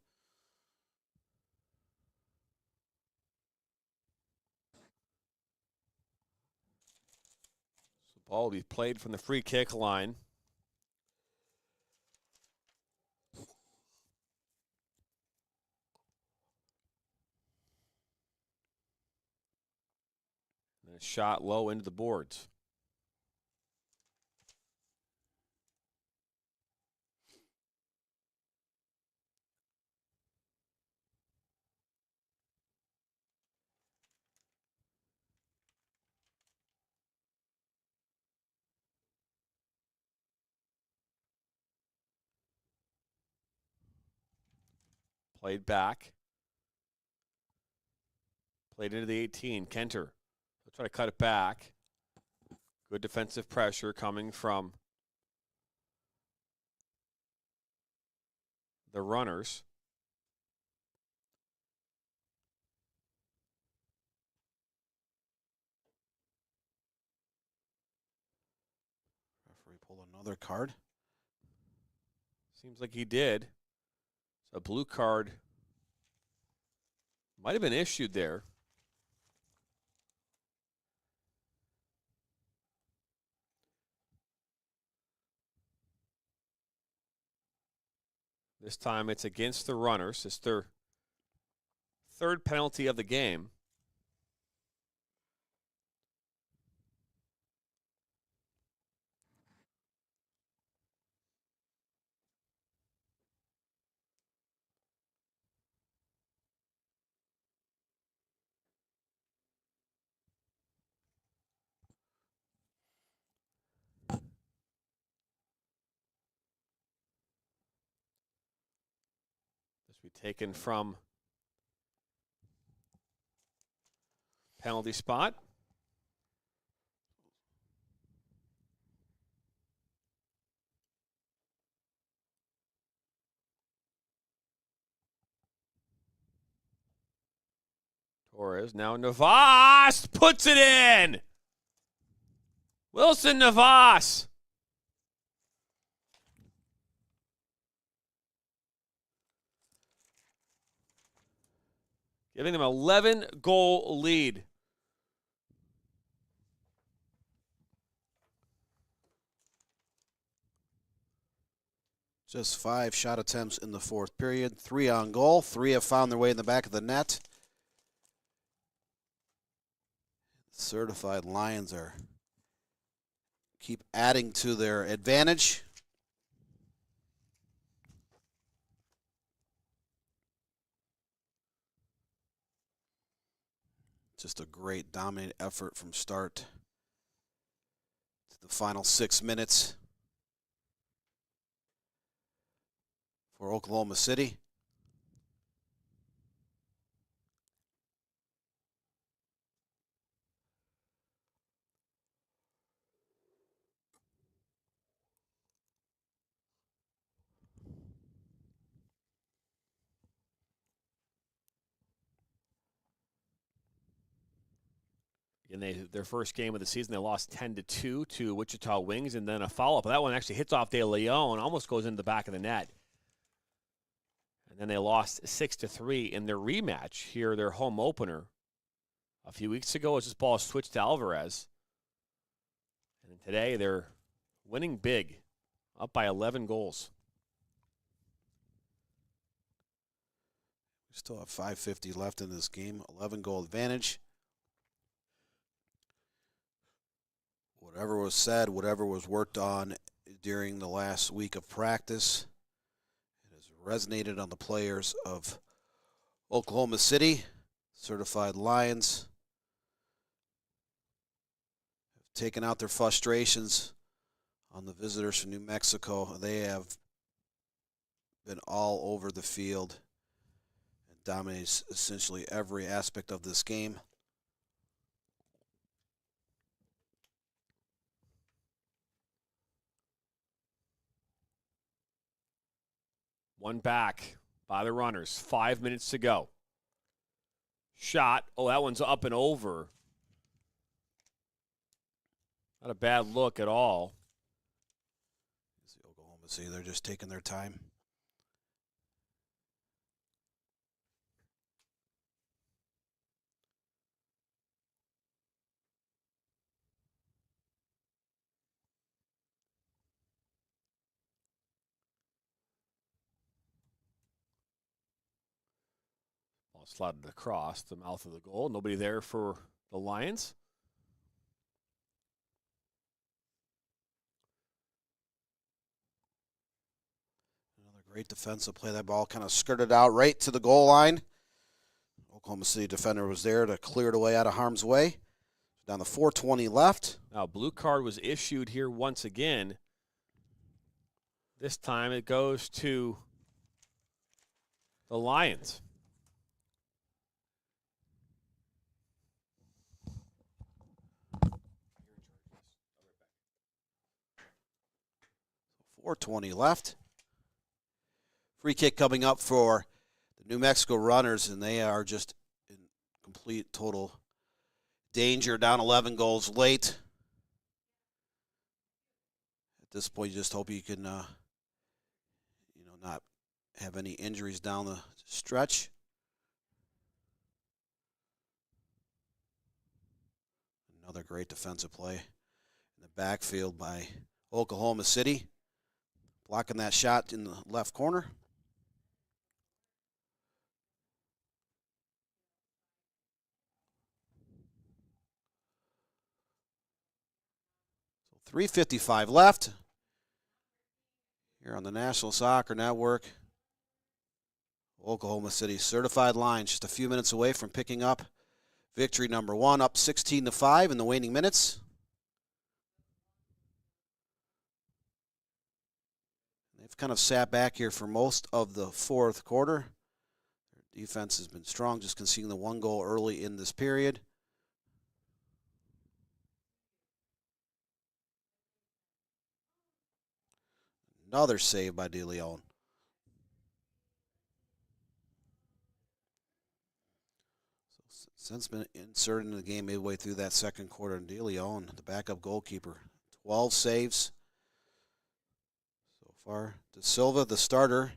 So Ball will be played from the free kick line. And a shot low into the boards. Played back. Played into the 18. Kenter. They'll try to cut it back. Good defensive pressure coming from the runners. Referee pulled another card. Seems like he did. So a blue card might have been issued there. This time it's against the runners. It's their third penalty of the game. This will be taken from penalty spot. Torres, now Navas puts it in. Wilson Navas. Giving them an 11-goal lead. Just 5 shot attempts in the fourth period. 3 on goal. 3 have found their way in the back of the net. Certified Lions keep adding to their advantage. Just a great dominant effort from start to the final 6 minutes for Oklahoma City. In their first game of the season, they lost 10-2 to Wichita Wings, and then a follow-up. That one actually hits off De Leon, almost goes into the back of the net. And then they lost 6-3 in their rematch here, their home opener. A few weeks ago, as this ball switched to Alvarez. And today, they're winning big, up by 11 goals. We still have 5:50 left in this game. 11-goal advantage. Whatever was said, whatever was worked on during the last week of practice, it has resonated on the players of Oklahoma City. Certified Lions have taken out their frustrations on the visitors from New Mexico. They have been all over the field and dominated essentially every aspect of this game. One back by the runners. 5 minutes to go. Shot. Oh, that one's up and over. Not a bad look at all. See Oklahoma City, they're just taking their time. slotted across the mouth of the goal. Nobody there for the Lions. Another great defensive play. That ball kind of skirted out right to the goal line. Oklahoma City defender was there to clear it away out of harm's way. Down to 4:20 left. Now, blue card was issued here once again. This time it goes to the Lions. .420 left. Free kick coming up for the New Mexico Runners, and they are just in complete, total danger, down 11 goals late. At this point, you just hope you can, not have any injuries down the stretch. Another great defensive play in the backfield by Oklahoma City, blocking that shot in the left corner. So 3:55 left here on the National Soccer Network. Oklahoma City certified Lions just a few minutes away from picking up victory number 1, up 16-5 in the waning minutes. They've kind of sat back here for most of the fourth quarter. Their defense has been strong, just conceding the 1 goal early in this period. Another save by DeLeon. So since been inserted in the game midway through that second quarter, and DeLeon, the backup goalkeeper, 12 saves so far. De Silva, the starter,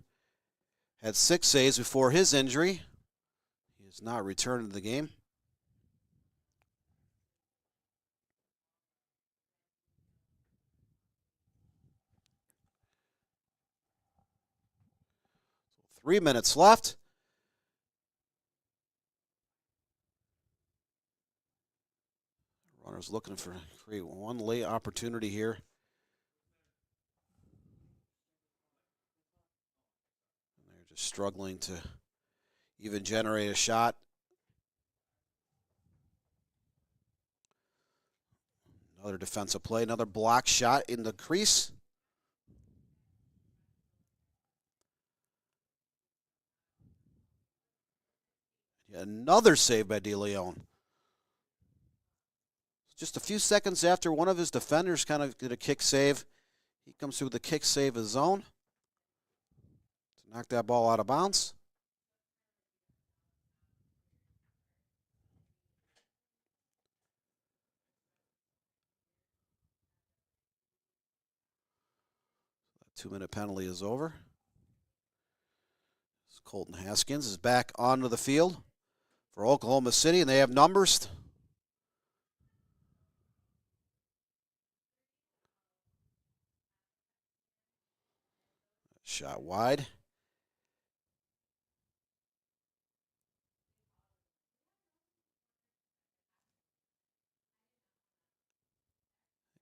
had 6 saves before his injury. He has not returned to the game. So 3 minutes left. Runners looking for create one late opportunity here. And they're just struggling to even generate a shot. Another defensive play, another block shot in the crease. Another save by DeLeon. Just a few seconds after one of his defenders kind of did a kick save, he comes through with the kick save of his own to knock that ball out of bounds. That 2-minute penalty is over. Colton Haskins is back onto the field for Oklahoma City, and they have numbers. Shot wide.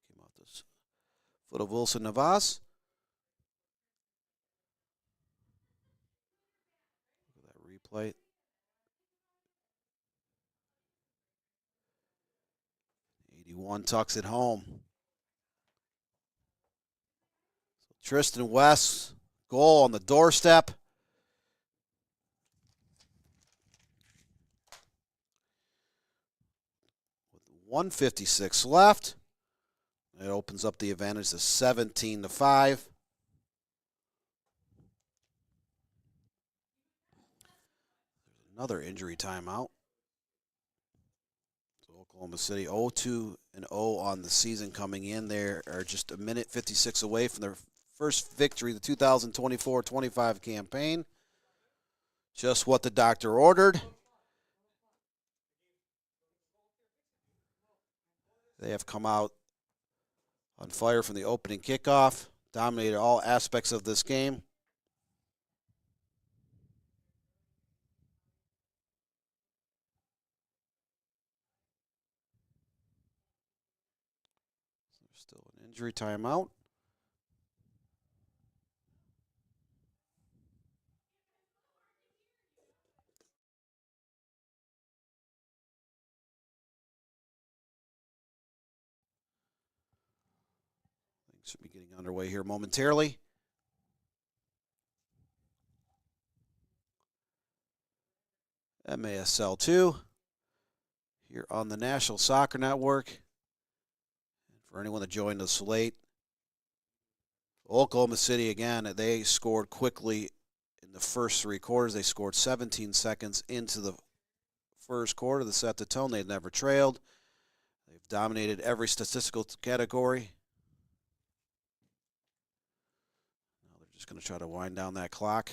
Came off the foot of Wilson Navas. Look at that replay. '81 tucks it home. So Tristan West, goal on the doorstep. With 1:56 left, it opens up the advantage to 17-5. Another injury timeout. So Oklahoma City 0-2-0 on the season coming in. They are just a minute 56 away from their first victory of the 2024-25 campaign. Just what the doctor ordered. They have come out on fire from the opening kickoff, dominated all aspects of this game. Still an injury timeout. Things should be getting underway here momentarily. MASL 2 here on the National Soccer Network. And for anyone that joined us late, Oklahoma City, again, they scored quickly in the first 3 quarters. They scored 17 seconds into the first quarter to set the tone. They've never trailed. They've dominated every statistical category. Now they're just going to try to wind down that clock.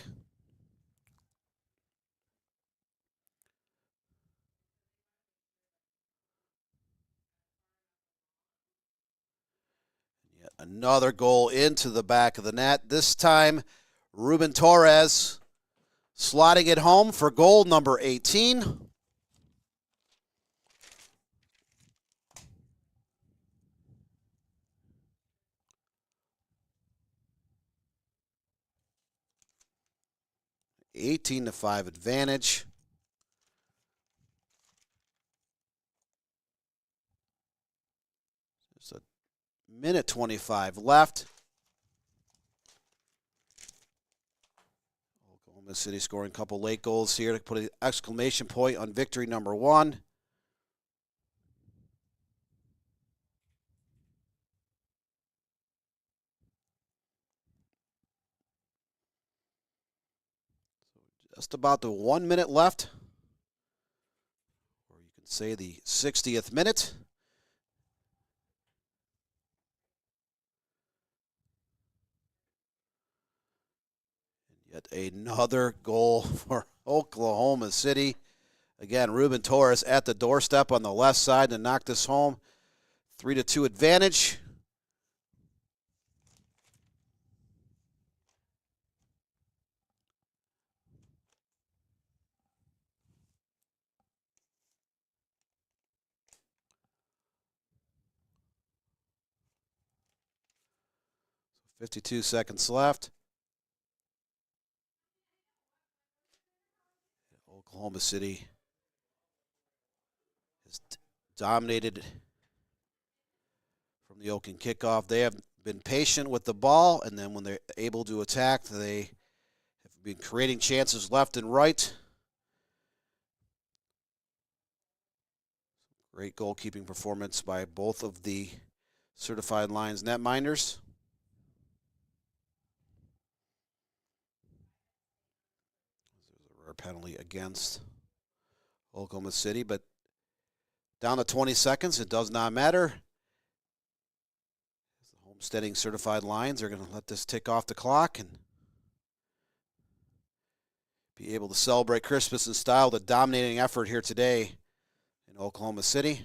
Yet another goal into the back of the net. This time, Ruben Torres slotting it home for goal number 18. (18-5) advantage. There's a minute 25 left. Oklahoma City scoring a couple late goals here to put an exclamation point on victory number 1. Just about the 1 minute left, or you can say the 60th minute. And yet another goal for Oklahoma City. Again, Ruben Torres at the doorstep on the left side to knock this home. 3-2 advantage. So 52 seconds left. Oklahoma City has dominated from the open kickoff. They have been patient with the ball, and then when they're able to attack, they have been creating chances left and right. Great goalkeeping performance by both of the certified Lions netminders. There's a rare penalty against Oklahoma City, but down to 20 seconds, it does not matter. The homesteading certified Lions are going to let this tick off the clock and be able to celebrate Christmas in style. The dominating effort here today in Oklahoma City.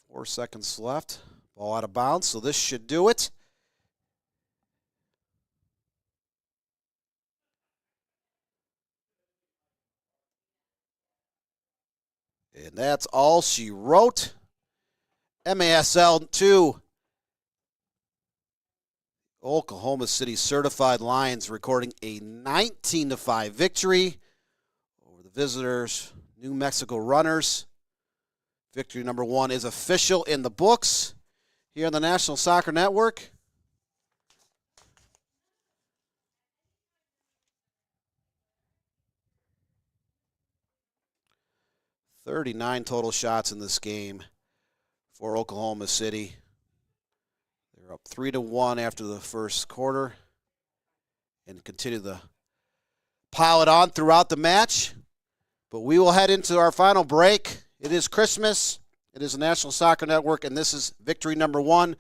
4 seconds left. Ball out of bounds, so this should do it. And that's all she wrote. MASL 2. Oklahoma City certified Lions recording a 19-5 victory over the visitors, New Mexico Runners. Victory number 1 is official in the books here on the National Soccer Network. $39 total shots in this game for Oklahoma City. They're up 3-1 after the first quarter and continue to pile it on throughout the match. But we will head into our final break. It is Christmas. It is the National Soccer Network, and this is victory number 1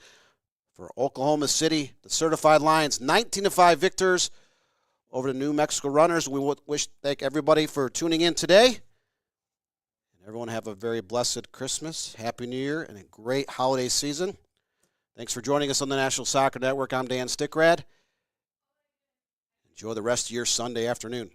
for Oklahoma City, the certified Lions. 19-5 victors over the New Mexico Runners. We thank everybody for tuning in today. Everyone have a very blessed Christmas, Happy New Year, and a great holiday season. Thanks for joining us on the National Soccer Network. I'm Dan Stickrad. Enjoy the rest of your Sunday afternoon.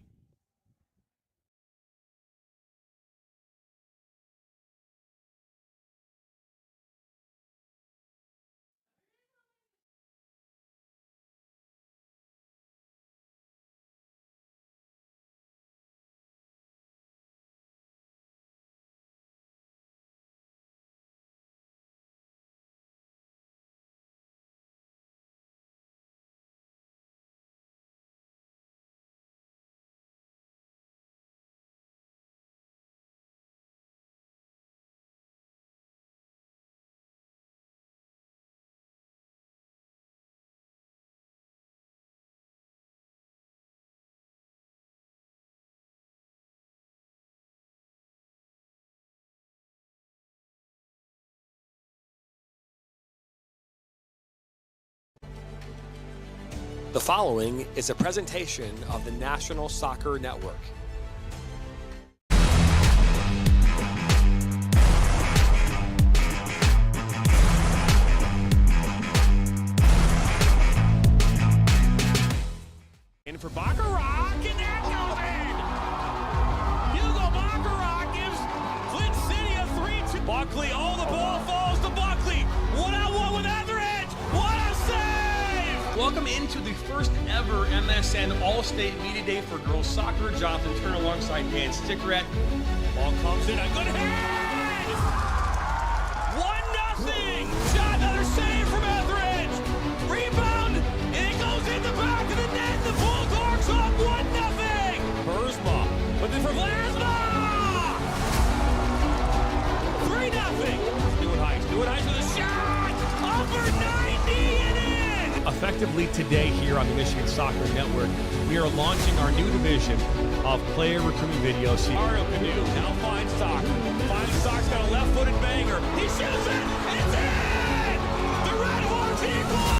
The following is a presentation of the National Soccer Network. In for Baccarat, and that goes in! Hugo Baccarat gives Flint City a 3-2. Buckley, oh, the ball falls to Buckley. 1-on-1 with Etheridge. What a save! Welcome into the first ever MSN All-State Media Day for girls soccer. Jonathan Turner alongside Dan Stickrett. Ball comes in, a good hit! 1-0! Shot, another save from Etheridge. Rebound, and it goes in the back of the net. The Bulldogs up 1-0. Burzma, but then for Vlasma! 3-0. Stewart Heights with a shot! Upper 90 and in! Effectively today here on the Michigan Soccer Network, we are launching our new division of player recruitment videos. Mario Canoe now finds Sock. Finds Sock's got a left-footed banger. He shoots it, and it's in! The Red Hawks equal!